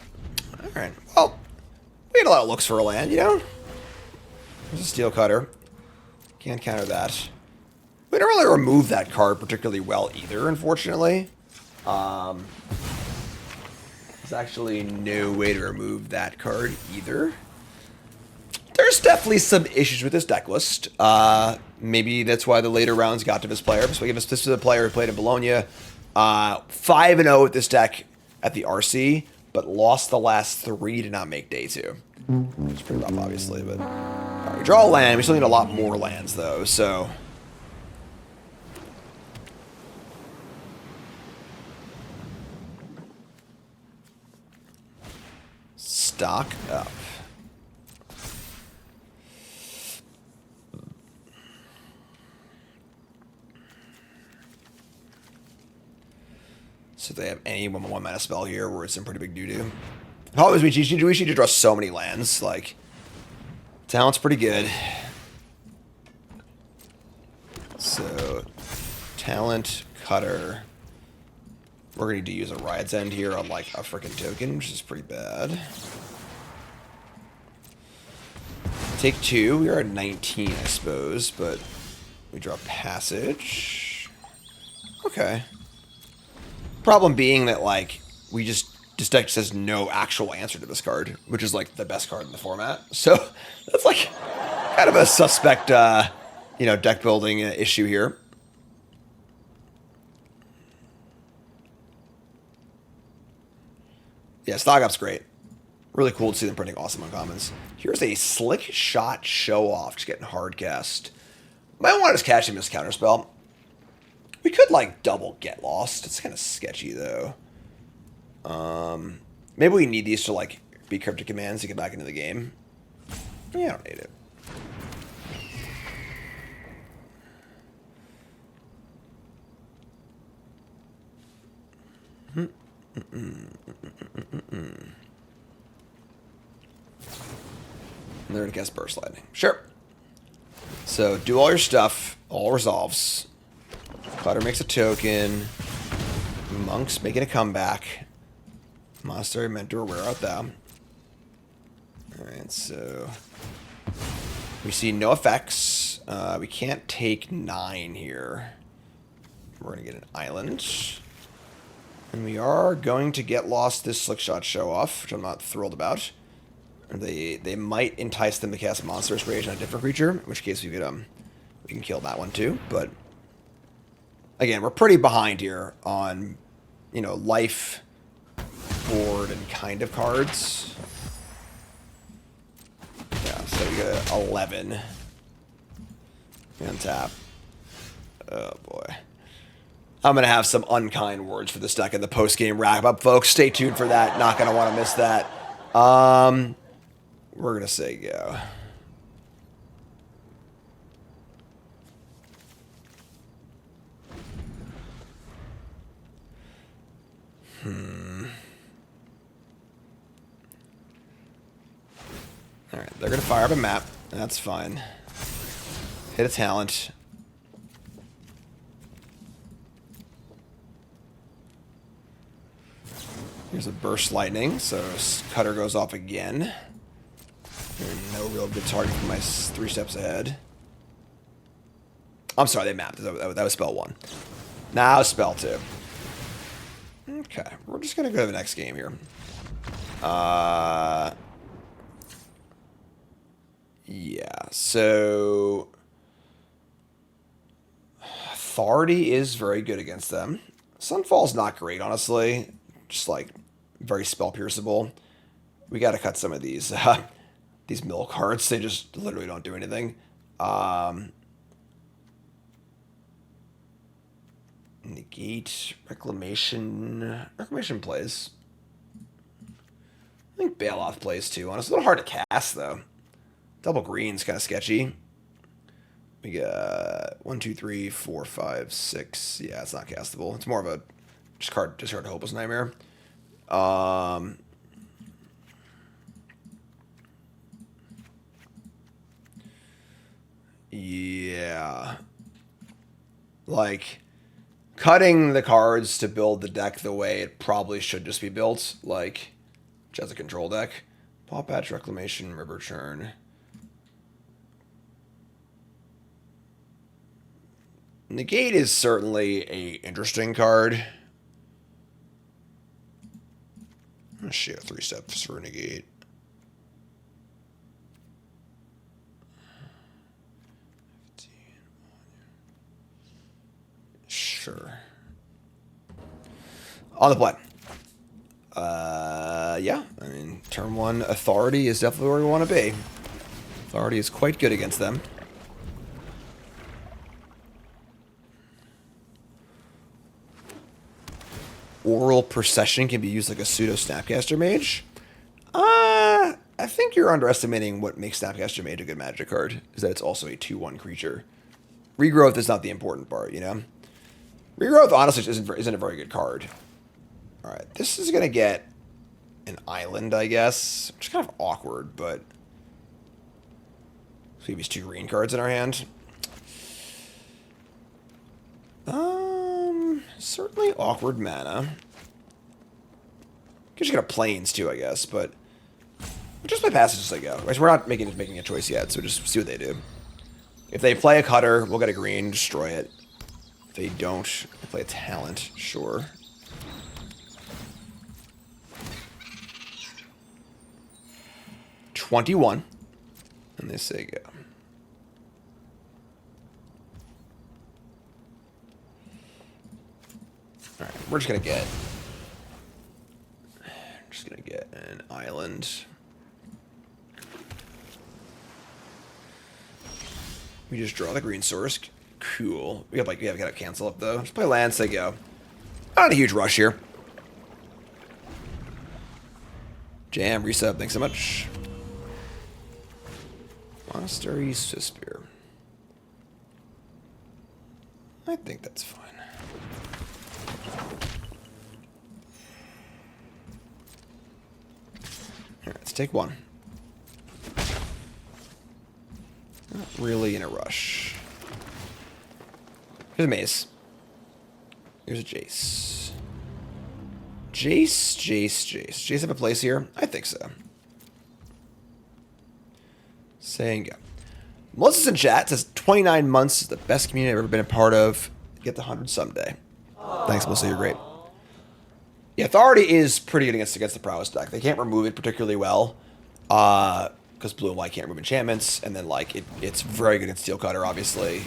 Alright, well, we had a lot of looks for a land, you know? There's a steel cutter. Can't counter that. We don't really remove that card particularly well either, unfortunately. There's actually no way to remove that card either. There's definitely some issues with this deck list. Maybe that's why the later rounds got to this player. So this is a player who played in Bologna. 5-0 with this deck at the RC, but lost the last 3 to not make day 2. It's pretty rough, obviously, but... Alright, we draw a land. We still need a lot more lands, though, so... Stock up. So if they have any 1/1 mana spell here where it's in pretty big doo-doo. Problem is we need to draw so many lands. Like, talent's pretty good. So, talent, cutter. We're going to need to use a Riot's End here on, like, a freaking token, which is pretty bad. Take 2. We are at 19, I suppose, but we draw Passage. Okay. Problem being that, like, this deck just has no actual answer to this card, which is, like, the best card in the format. So, that's, like, kind of a suspect, you know, deck building issue here. Yeah, stock up's great. Really cool to see them printing awesome uncommons. Here's a Slick Shot Show Off, just getting hard cast. Might want to just catch him as counterspell. We could, like, double Get Lost. It's kind of sketchy, though. Maybe we need these to, like, be cryptic commands to get back into the game. Yeah, I don't need it. And they're going to cast Burst Lightning. Sure. So, do all your stuff. All resolves. Cutter makes a token. Monk's making a comeback. Monastery Mentor, where art thou? Alright, so... we see no effects. We can't take 9 here. We're going to get an island. And we are going to get lost this Slick Shot Show Off, which I'm not thrilled about. They might entice them to cast Monstrous Rage on a different creature, in which case we could we can kill that one too. But again, we're pretty behind here on, you know, life, board, and kind of cards. Yeah, so we got 11. Untap. Oh boy. I'm going to have some unkind words for this deck in the post-game wrap-up, folks. Stay tuned for that. Not going to want to miss that. We're going to say go. Alright, they're going to fire up a map. That's fine. Hit a talent. Here's a Burst Lightning, so Cutter goes off again. No real good target for my 3 steps ahead. I'm sorry, they mapped. That was spell 1. Now spell 2. Okay, we're just going to go to the next game here. Yeah, so... Authority is very good against them. Sunfall's not great, honestly. Just, like, very spell pierceable. We got to cut some of these these mill cards. They just literally don't do anything. Negate, Reclamation. Reclamation plays. I think Bailoff plays too. Honestly, a little hard to cast though. Double green's kind of sketchy. We got 1, 2, 3, 4, 5, 6. Yeah, it's not castable. It's more of a discard hopeless nightmare. Yeah. Like, cutting the cards to build the deck the way it probably should just be built, like, just as a control deck. Paw Patch, Reclamation, River Churn. Negate is certainly a interesting card. I'm gonna shoot 3 steps for Negate. Sure. On the play. Yeah. I mean, turn 1 Authority is definitely where we want to be. Authority is quite good against them. Oral Procession can be used like a pseudo Snapcaster Mage. I think you're underestimating what makes Snapcaster Mage a good Magic card, is that it's also a 2/1 creature. Regrowth is not the important part, you know? Regrowth, honestly, isn't a very good card. Alright, this is going to get an island, I guess. Which is kind of awkward, but... So we have these 2 green cards in our hand. Certainly awkward mana. Could just get a plains too, I guess, but... We'll just play passages as they go. We're not making a choice yet, so just see what they do. If they play a cutter, we'll get a green, destroy it. If they don't, they play a talent, sure. $21. And they say go. Alright, we're just gonna get an island. We just draw the green source. Cool. We gotta cancel up though. Just play land, say go. Not a huge rush here. Jam, resub, thanks so much. Monastery Suspir. I think that's fine. Alright, let's take 1. Not really in a rush. Here's a maze. Here's a Jace. Jace have a place here? I think so. Saying go. Melissa's in chat, says 29 months is the best community I've ever been a part of. Get the 100 someday. Thanks, Melissa, you're great. Yeah, Authority is pretty good against the Prowess deck. They can't remove it particularly well. Because Blue and White can't remove enchantments. And then, like, it's very good against Steel Cutter, obviously.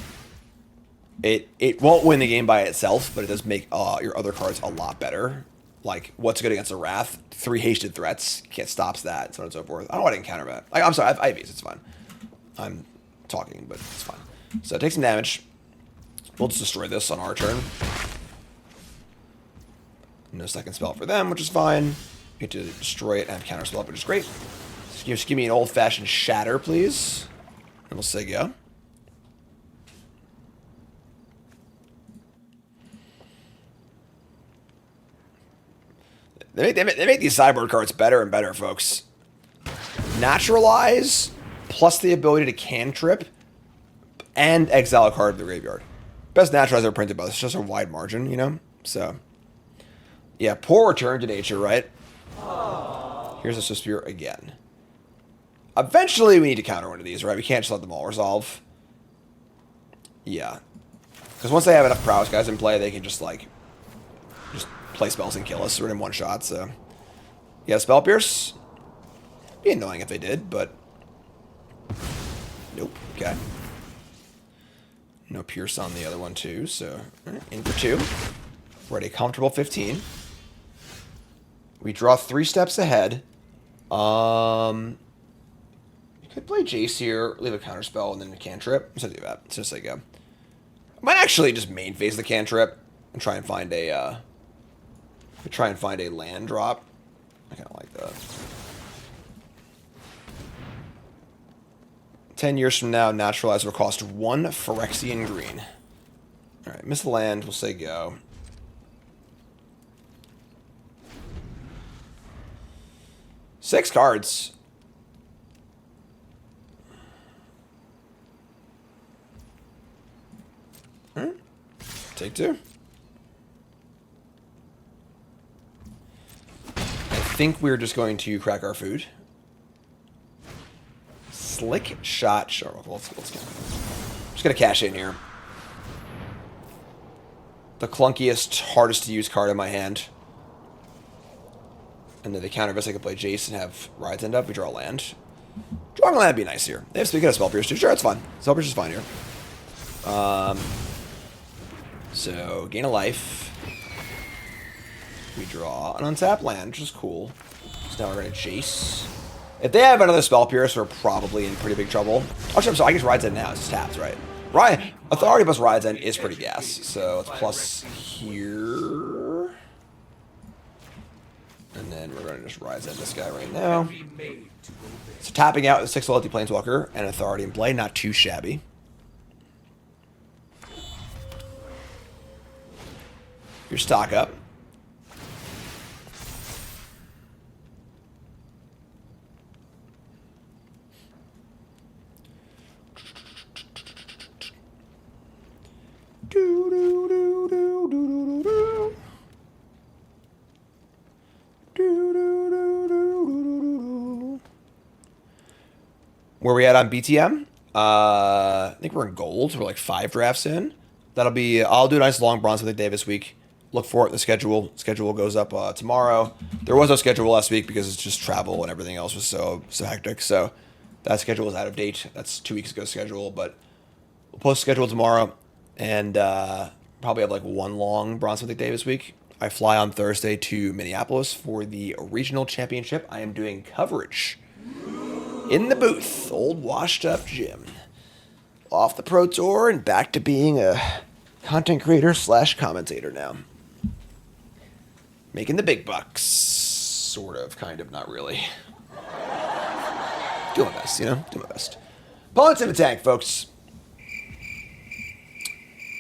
It won't win the game by itself, but it does make your other cards a lot better. Like, what's good against a Wrath? 3 hasted threats. Can't stop that, so on and so forth. I don't know why I didn't counter that. I'm sorry, I have A's, it's fine. I'm talking, but it's fine. So take some damage. We'll just destroy this on our turn. No second spell for them, which is fine. Get to destroy it and have counter spell, which is great. Just give me an old-fashioned shatter, please. And we'll say go. They make these sideboard cards better and better, folks. Naturalize, plus the ability to cantrip, and exile a card to the graveyard. Best naturalize ever printed, but it's just a wide margin, you know? So, yeah, poor return to nature, right? Here's a Suspir again. Eventually, we need to counter one of these, right? We can't just let them all resolve. Yeah. Because once they have enough Prowess guys in play, they can just, like, play spells and kill us in one shot, so... Yeah, Spell Pierce. Be annoying if they did, but... Nope. Okay. No Pierce on the other one, too, so... In for 2. We're at a comfortable 15. We draw 3 steps ahead. You could play Jace here, leave a counterspell, and then a cantrip. Let's not do that. Let's just say go. I might actually just main phase the cantrip and try and find a land drop. I kind of like that. 10 years from now, naturalize will cost 1 Phyrexian green. Alright, miss the land, we'll say go. Six cards. Take 2. I think we're just going to crack our food. Slick shot. Sure, let's go. Just gonna cash in here. The clunkiest, hardest to use card in my hand. And then the counter best I can play Jace and have Rides end up. We draw land. Drawing land would be nice here. They have speaking of Spell Pierce too. Sure, it's fine. Spell Pierce is fine here. So gain a life. We draw an untapped land, which is cool. So now we're gonna Jace. If they have another Spell Pierce, we're probably in pretty big trouble. Actually, I'm sorry, I guess Rides End now. It's tapped, right? Authority plus Rides End is pretty gas. So it's plus here. And then we're going to just Rides End this guy right now. So tapping out the 6 loyalty Planeswalker and Authority in play. Not too shabby. Your stock up. Where we at on BTM? I think we're in gold. We're like 5 drafts in. That'll be. I'll do a nice long Bronze Mythic day this week. Look for it in the schedule. Schedule goes up tomorrow. There was no schedule last week because it's just travel and everything else was so hectic. So that schedule is out of date. That's 2 weeks ago schedule, but we'll post schedule tomorrow and probably have like 1 long Bronze Mythic day this week. I fly on Thursday to Minneapolis for the regional championship. I am doing coverage in the booth, old washed up gym. Off the Pro Tour and back to being a content creator / commentator now. Making the big bucks. Sort of, kind of, not really. Doing my best, you know? Doing my best. Opponents in the tank, folks.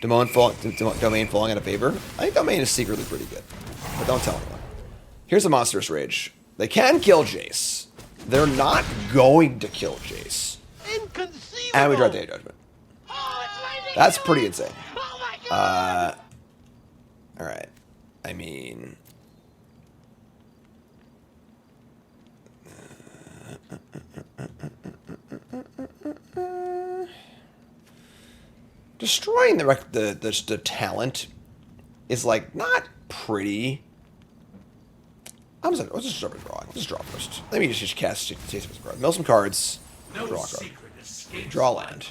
Domain falling out of favor. I think Domain is secretly pretty good. But don't tell anyone. Here's a Monstrous Rage. They can kill Jace. They're not going to kill Jace. Inconceivable. And we draw Day of Judgment. That's pretty insane. Alright. I mean... Destroying the talent is like not pretty. Let's just start with drawing. Let's just draw first. Let me just cast Taste of Card. Mill some cards. Draw a card. Draw land.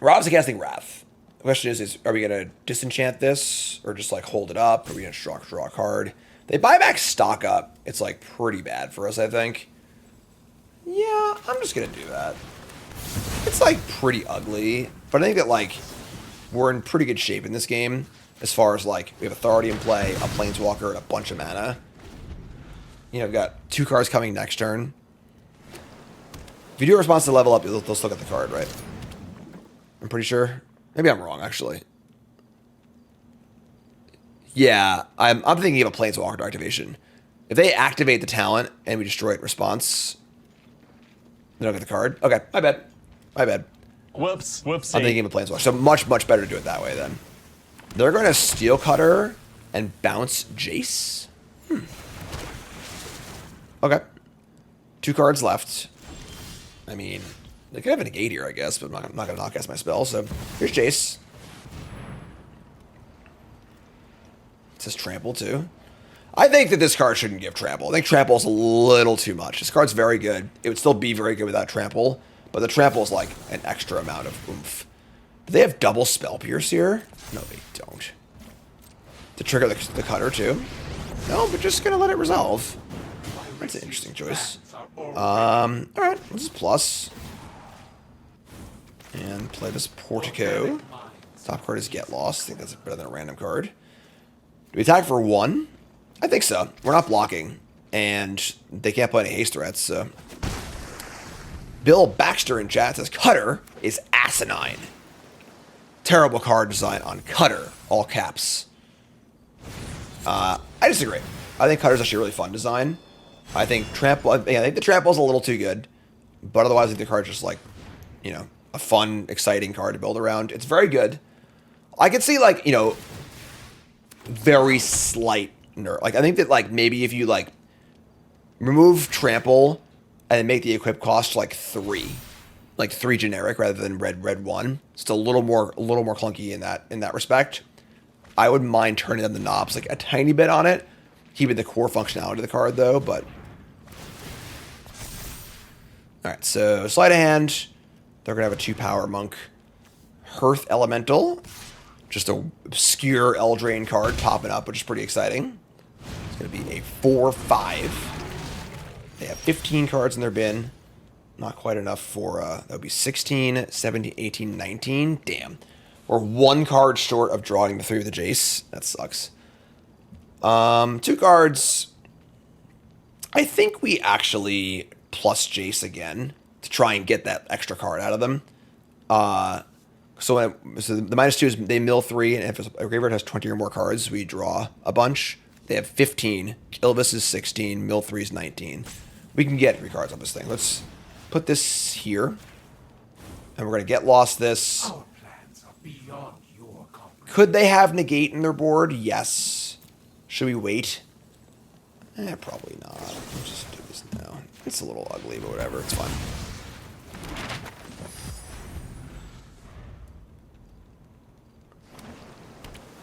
We're obviously casting Wrath. The question is are we gonna disenchant this or just like hold it up? Are we gonna draw a card? They buy back stock up. It's like pretty bad for us, I think. Yeah, I'm just gonna do that. It's like pretty ugly, but I think that like we're in pretty good shape in this game as far as like we have Authority in play, a Planeswalker, and a bunch of mana. You know, we've got 2 cards coming next turn. If you do a response to level up, they'll still get the card, right? I'm pretty sure. Maybe I'm wrong, actually. Yeah, I'm thinking of a Planeswalker activation. If they activate the talent and we destroy it in response, they don't get the card. Okay, my bad. My bad. Whoops. Whoopsie. I'm thinking of a Planeswalker. So much better to do it that way then. They're going to Steel Cutter and bounce Jace. Okay. 2 cards left. I mean, they could have a negate here, I guess, but I'm not going to knockcast my spell. So here's Jace. It says Trample too. I think that this card shouldn't give Trample. I think Trample is a little too much. This card's very good. It would still be very good without Trample, but the Trample is like an extra amount of oomph. Do they have double Spell Pierce here? No, they don't. To trigger the Cutter too. No, but just gonna let it resolve. That's an interesting choice. Alright, this is plus. And play this Portico. Top card is Get Lost. I think that's better than a random card. Do we attack for 1? I think so. We're not blocking. And they can't play any haste threats, so. Bill Baxter in chat says Cutter is asinine. Terrible card design on Cutter. All caps. I disagree. I think Cutter's actually a really fun design. I think Trample... Yeah, I think the Trample's a little too good. But otherwise, I think the card's just like, you know, a fun, exciting card to build around. It's very good. I could see, like, you know, very slight nerf. Like, I think that, like, maybe if you, like, remove Trample and make the equip cost, like, 3. Like, 3 generic rather than red 1. It's a little more clunky in that respect. I wouldn't mind turning on the knobs, like, a tiny bit on it. Keeping the core functionality of the card, though, but... Alright, so sleight of hand. They're going to have a 2-power Monk. Hearth Elemental. Just an obscure Eldraine card popping up, which is pretty exciting. It's going to be a 4/5. They have 15 cards in their bin. Not quite enough for... that would be 16, 17, 18, 19. Damn. We're 1 card short of drawing the 3 with the Jace. That sucks. 2 cards. I think we actually plus Jace again to try and get that extra card out of them. So the -2 is they mill 3, and if a graveyard has 20 or more cards, we draw a bunch. They have 15. Ilvis is 16. Mill 3 is 19. We can get 3 cards on this thing. Let's put this here. And we're going to get lost this. Our plans are beyond your comprehension. Could they have negate in their board? Yes. Should we wait? Probably not. Let's just do this now. It's a little ugly, but whatever. It's fine.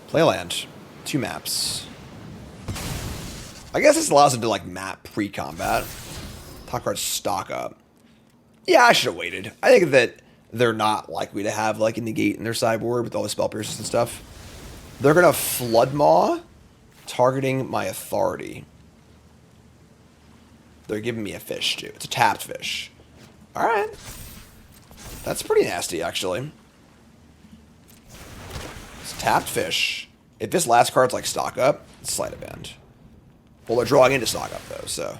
Play land. 2 maps. I guess this allows them to, like, map pre-combat. Top cards stock up. Yeah, I should have waited. I think that they're not likely to have, like, a negate in their sideboard with all the spell piercers and stuff. They're going to Flood Maw, targeting my authority. They're giving me a fish, too. It's a tapped fish. Alright. That's pretty nasty, actually. It's tapped fish. If this last card's like stock up, it's sleight of hand. Well, they're drawing into stock up, though, so.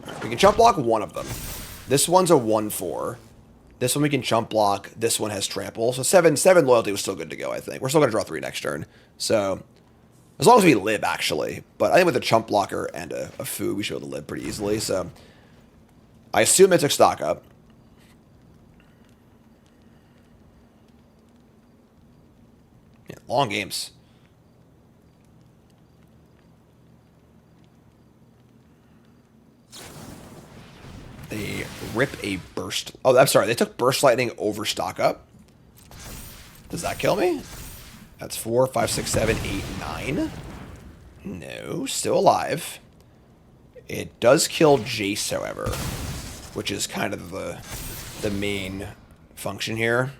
Right, we can chump block 1 of them. This one's a 1/4. This one we can chump block. This one has trample. So 7 loyalty was still good to go, I think. We're still going to draw 3 next turn. So, as long as we live, actually. But I think with a chump blocker and a foo, we should be able to live pretty easily. So, I assume it took stock up. Yeah, long games. They rip a burst. Oh, I'm sorry. They took burst lightning over stock up. Does that kill me? That's 4, 5, 6, 7, 8, 9. No, still alive. It does kill Jace, however, which is kind of the main function here.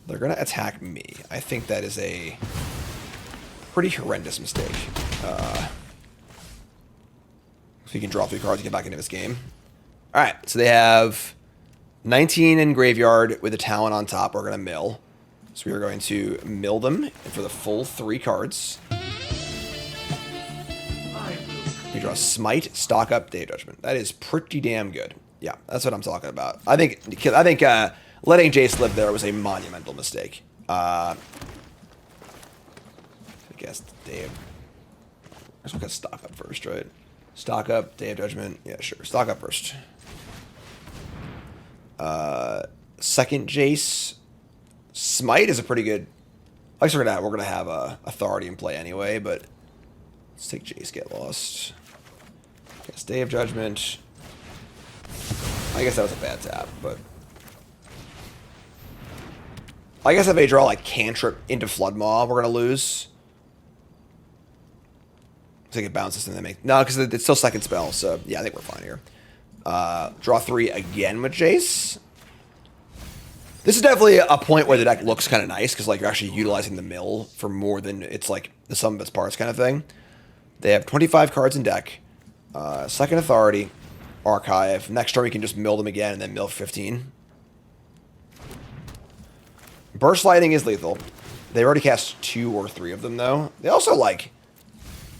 They're going to attack me. I think that is a pretty horrendous mistake. So you can draw 3 cards and get back into this game. Alright, so they have 19 in graveyard with a Talon on top. We're going to mill. So we are going to mill them for the full 3 cards. We draw Smite, Stock Up, Day of Judgment. That is pretty damn good. Yeah, that's what I'm talking about. I think letting Jace live there was a monumental mistake. I guess Day of... I guess we'll get Stock Up first, right? Stock Up, Day of Judgment. Yeah, sure. Stock Up first. Second Jace. Smite is a pretty good... I guess we're gonna have Authority in play anyway, but let's take Jace, Get Lost. I guess Day of Judgment. I guess that was a bad tap, but I guess if they draw like Cantrip into Flood Maw, we're gonna lose. I think it bounces and then make... No, because it's still second spell, so yeah, I think we're fine here. Draw 3 again with Jace. This is definitely a point where the deck looks kind of nice because like you're actually utilizing the mill for more than it's like the sum of its parts kind of thing. They have 25 cards in deck, second authority, archive. Next turn you can just mill them again and then mill 15. Burst Lightning is lethal. They already cast 2 or 3 of them though. They also like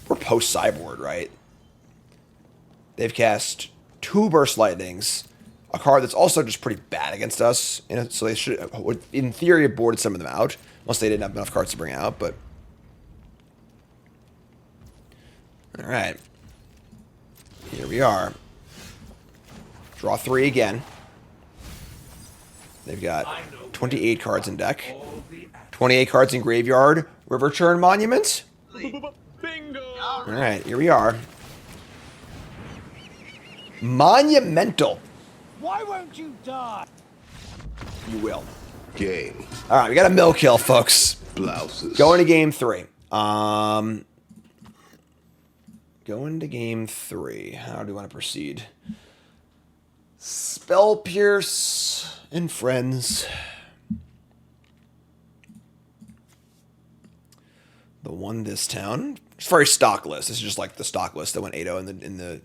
we're post sideboard, right? They've cast 2 Burst Lightnings. A card that's also just pretty bad against us. You know, so they should, in theory, have boarded some of them out. Unless they didn't have enough cards to bring out, but... Alright. Here we are. Draw 3 again. They've got 28 cards in deck. 28 cards in graveyard. River Churn Monument. Bingo! Alright, here we are. Monumental. Why won't you die? You will. Game. All right, we got a mill kill, folks. Blouses. Going to game 3. Going to game 3. How do you want to proceed? Spell Pierce and friends. The one this town. It's very stock list. This is just like the stock list that went 8-0 in the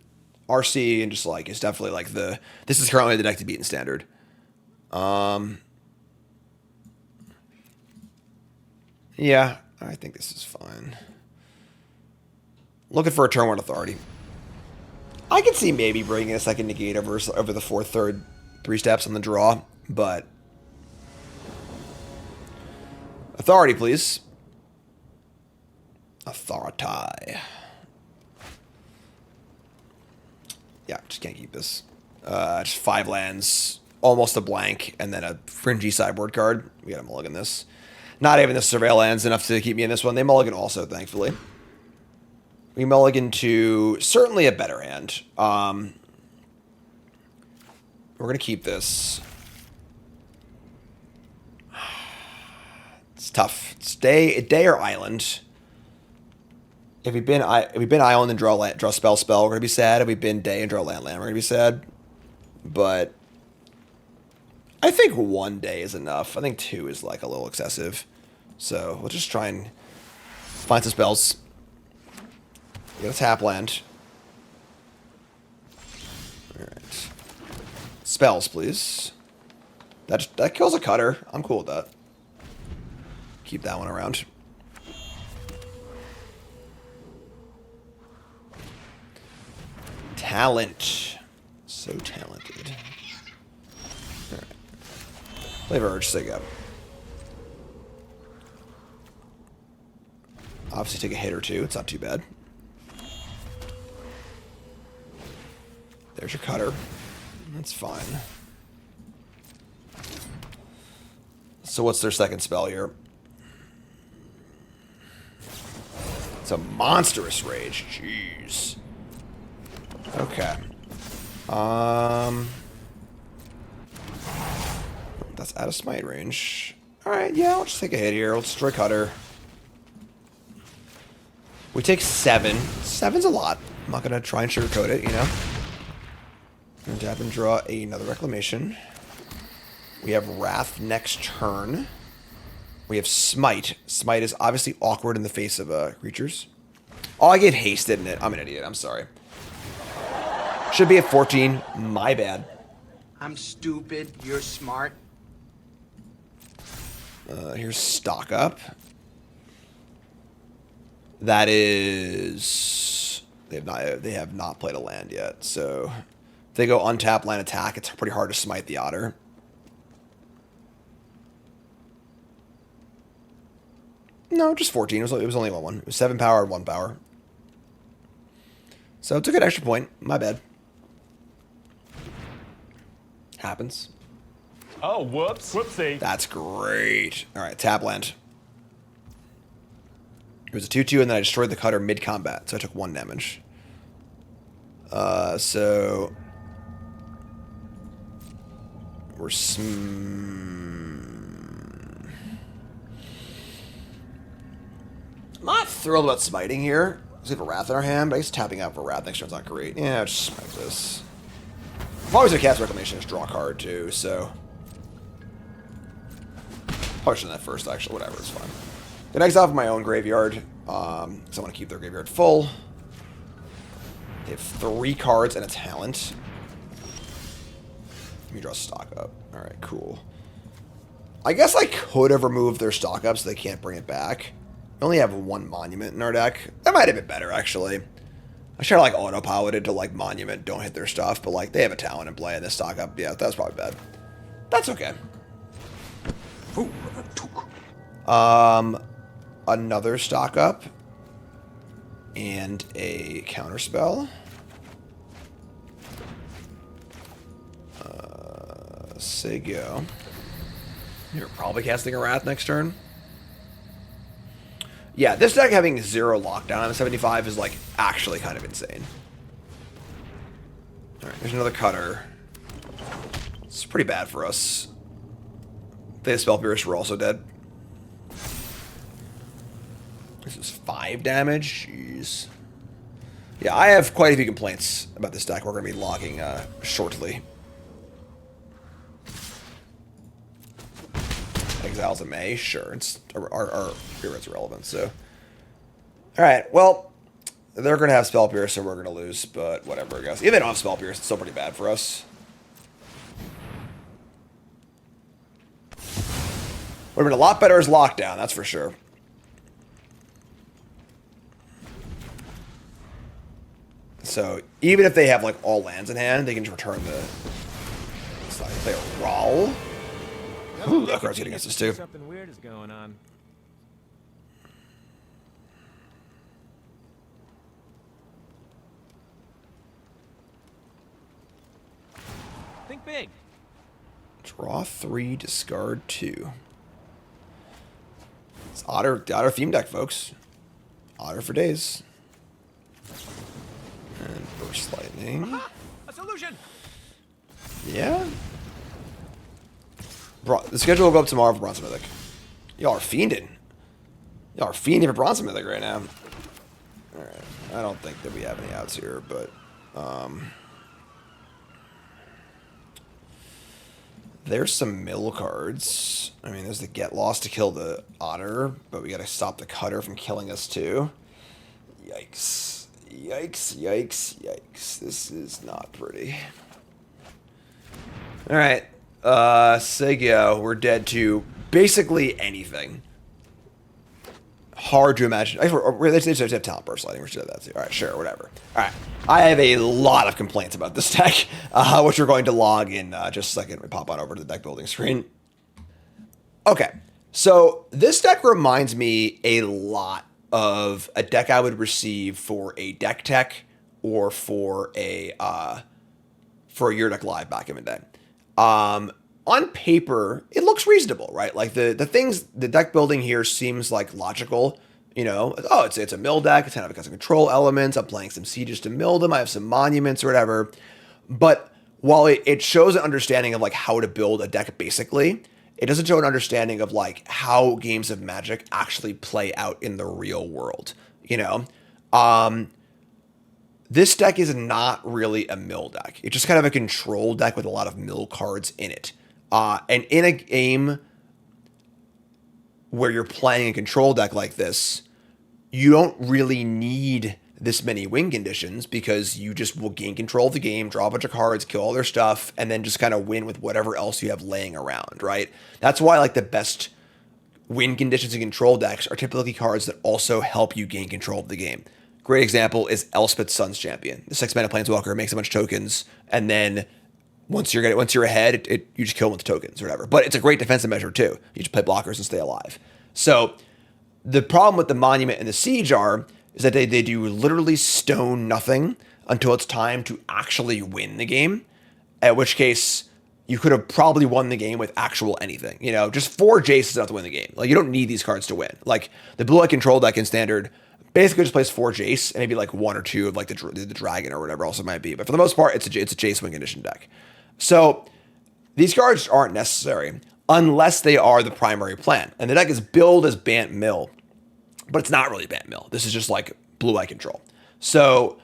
RC, and just like it's definitely like this is currently the deck to beat in standard. Yeah, I think this is fine. Looking for a turn 1 authority. I could see maybe bringing a second negate over the 4th, 3rd, 3 steps on the draw, but authority, please. Authority. Yeah, just can't keep this. Just 5 lands, almost a blank, and then a fringy sideboard card. We gotta mulligan this. Not even the Surveil lands enough to keep me in this one. They mulligan also, thankfully. We mulligan to certainly a better hand. We're gonna keep this. It's tough. It's day or island. If we've been island and draw spell, we're gonna be sad. If we've been day and draw land, we're gonna be sad. But I think 1 day is enough. I think 2 is like a little excessive. So we'll just try and find some spells. We got a tap land. Alright. Spells, please. That kills a cutter. I'm cool with that. Keep that one around. Talent. So talented. Alright. Play Verge, Sig up. Obviously take a hit or 2. It's not too bad. There's your cutter. That's fine. So what's their second spell here? It's a monstrous rage. Jeez. Okay. That's out of smite range. Alright, yeah, I'll just take a hit here. We'll destroy cutter. We take 7. 7's a lot. I'm not gonna try and sugarcoat it, you know? And tap and draw another reclamation. We have Wrath next turn. We have Smite. Smite is obviously awkward in the face of creatures. Oh, I gave haste, didn't it? I'm an idiot. I'm sorry. Should be at 14. My bad. I'm stupid. You're smart. Here's Stock Up. That is... They have not played a land yet, so... If they go untap land attack, it's pretty hard to smite the Otter. No, just 14. It was only 1-1. It was 7 power and 1 power. So it took an extra point. My bad. Happens. Oh, whoops. Whoopsie. That's great. Alright, tap land. It was a 2-2, and then I destroyed the cutter mid-combat, so I took 1 damage. So... We're I'm not thrilled about smiting here. We have a Wrath in our hand, but I guess tapping out for Wrath next turn's not great. Yeah, just smite this. I'm always gonna cast Reclamation, just draw a card too, so... Probably shouldn't have that first, actually. Whatever, it's fine. Then exile from my own graveyard, because I want to keep their graveyard full. They have 3 cards and a talent. Let me draw stock up. Alright, cool. I guess I could have removed their stock up so they can't bring it back. We only have 1 monument in our deck. That might have been better, actually. I should have, like, auto-piloted to, like, monument, don't hit their stuff, but, like, they have a talent in play and this stock up. Yeah, that was probably bad. That's okay. Another stock up. And a counterspell. Say go. You're probably casting a Wrath next turn. Yeah, this deck having 0 lockdown on the 75 is, like, actually kind of insane. Alright, there's another cutter. It's pretty bad for us. They have Spell Pierce, we're also dead. This is 5 damage. Jeez. Yeah, I have quite a few complaints about this deck we're going to be logging shortly. Exiles in May, sure. It's our hero's irrelevant, so. Alright, well, they're going to have Spell Pierce, so we're going to lose, but whatever, I guess. If they don't have Spell Pierce, it's still pretty bad for us. Would have been a lot better as Lockdown, that's for sure. So, even if they have, like, all lands in hand, they can just return the... It's like, they roll. Ooh, that card's getting against us, too. Something weird is going on. Think big. Draw 3, discard 2. It's Otter theme deck, folks. Otter for days. And Burst Lightning. A solution. Yeah. The schedule will go up tomorrow for Bronze Mythic. Y'all are fiending. Y'all are fiending for Bronze Mythic right now. Alright. I don't think that we have any outs here, but... There's some mill cards. I mean, there's the Get Lost to kill the Otter, but we gotta stop the Cutter from killing us too. Yikes. Yikes, yikes, yikes. This is not pretty. Alright. Segio, we're dead to basically anything. Hard to imagine. They just have talent burst lighting. We should have that too. Alright, sure, whatever. Alright. I have a lot of complaints about this deck, which we're going to log in just a second. We pop on over to the deck building screen. Okay. So this deck reminds me a lot of a deck I would receive for a deck tech or for a Your Deck Live back in the day. On paper, it looks reasonable, right? Like the things, the deck building here seems like logical. You know, oh, it's a mill deck. It's kind of got some control elements. I'm playing some sieges to mill them. I have some monuments or whatever. But while it shows an understanding of like how to build a deck basically, it doesn't show an understanding of like how games of Magic actually play out in the real world. You know, this deck is not really a mill deck. It's just kind of a control deck with a lot of mill cards in it. And in a game where you're playing a control deck like this, you don't really need this many win conditions because you just will gain control of the game, draw a bunch of cards, kill all their stuff, and then just kind of win with whatever else you have laying around, right? That's why like the best win conditions in control decks are typically cards that also help you gain control of the game. Great example is Elspeth's Sun's Champion. The 6-mana Planeswalker makes a bunch of tokens, and then once you're ahead, you just kill them with the tokens or whatever. But it's a great defensive measure too. You just play blockers and stay alive. So the problem with the Monument and the Siege is that they do literally stone nothing until it's time to actually win the game, at which case you could have probably won the game with actual anything. You know, just 4 Jace is enough to win the game. Like, you don't need these cards to win. Like, the blue-white control deck in Standard basically just plays 4 Jace and maybe like 1 or 2 of like the Dragon or whatever else it might be. But for the most part, it's a Jace win condition deck. So these cards aren't necessary unless they are the primary plan. And the deck is billed as Bant Mill, but it's not really Bant Mill. This is just like blue-white control. So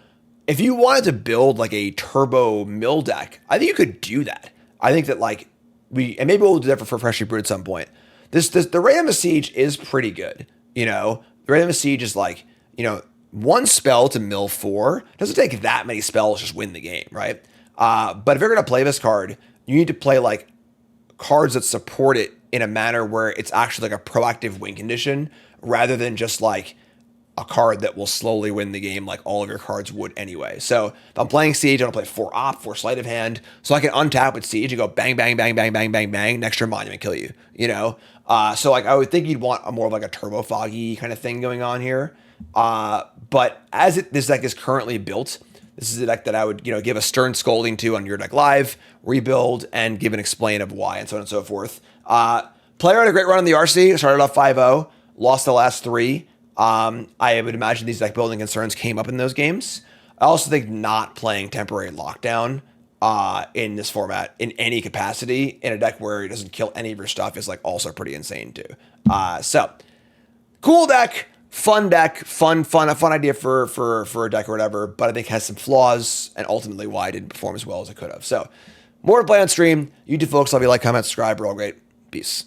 if you wanted to build like a turbo mill deck, I think you could do that. I think that like and maybe we'll do that for Freshly Brewed at some point. the Rhythm of Siege is pretty good. You know, the Rhythm of Siege is like, you know, one spell to mill 4 doesn't take that many spells to just win the game, right? But if you're gonna play this card, you need to play like cards that support it in a manner where it's actually like a proactive win condition rather than just like a card that will slowly win the game like all of your cards would anyway. So if I'm playing Siege, I'm gonna play 4 Op, 4 Sleight of Hand, so I can untap with Siege and go bang, bang, bang, bang, bang, bang, bang, next turn Monument kill you, you know? So like I would think you'd want a more of like a Turbo Foggy kind of thing going on here. But as this deck is currently built, this is a deck that I would, you know, give a stern scolding to on Your Deck Live, rebuild, and give an explain of why, and so on and so forth. Player had a great run in the RC, started off 5-0, lost the last 3. I would imagine these deck building concerns came up in those games. I also think not playing Temporary Lockdown in this format in any capacity in a deck where it doesn't kill any of your stuff is like also pretty insane too. So cool deck, fun deck, a fun idea for a deck or whatever, but I think has some flaws and ultimately why it didn't perform as well as it could have. So more to play on stream. You two folks, love you, like, comment, subscribe, we're all great. Peace.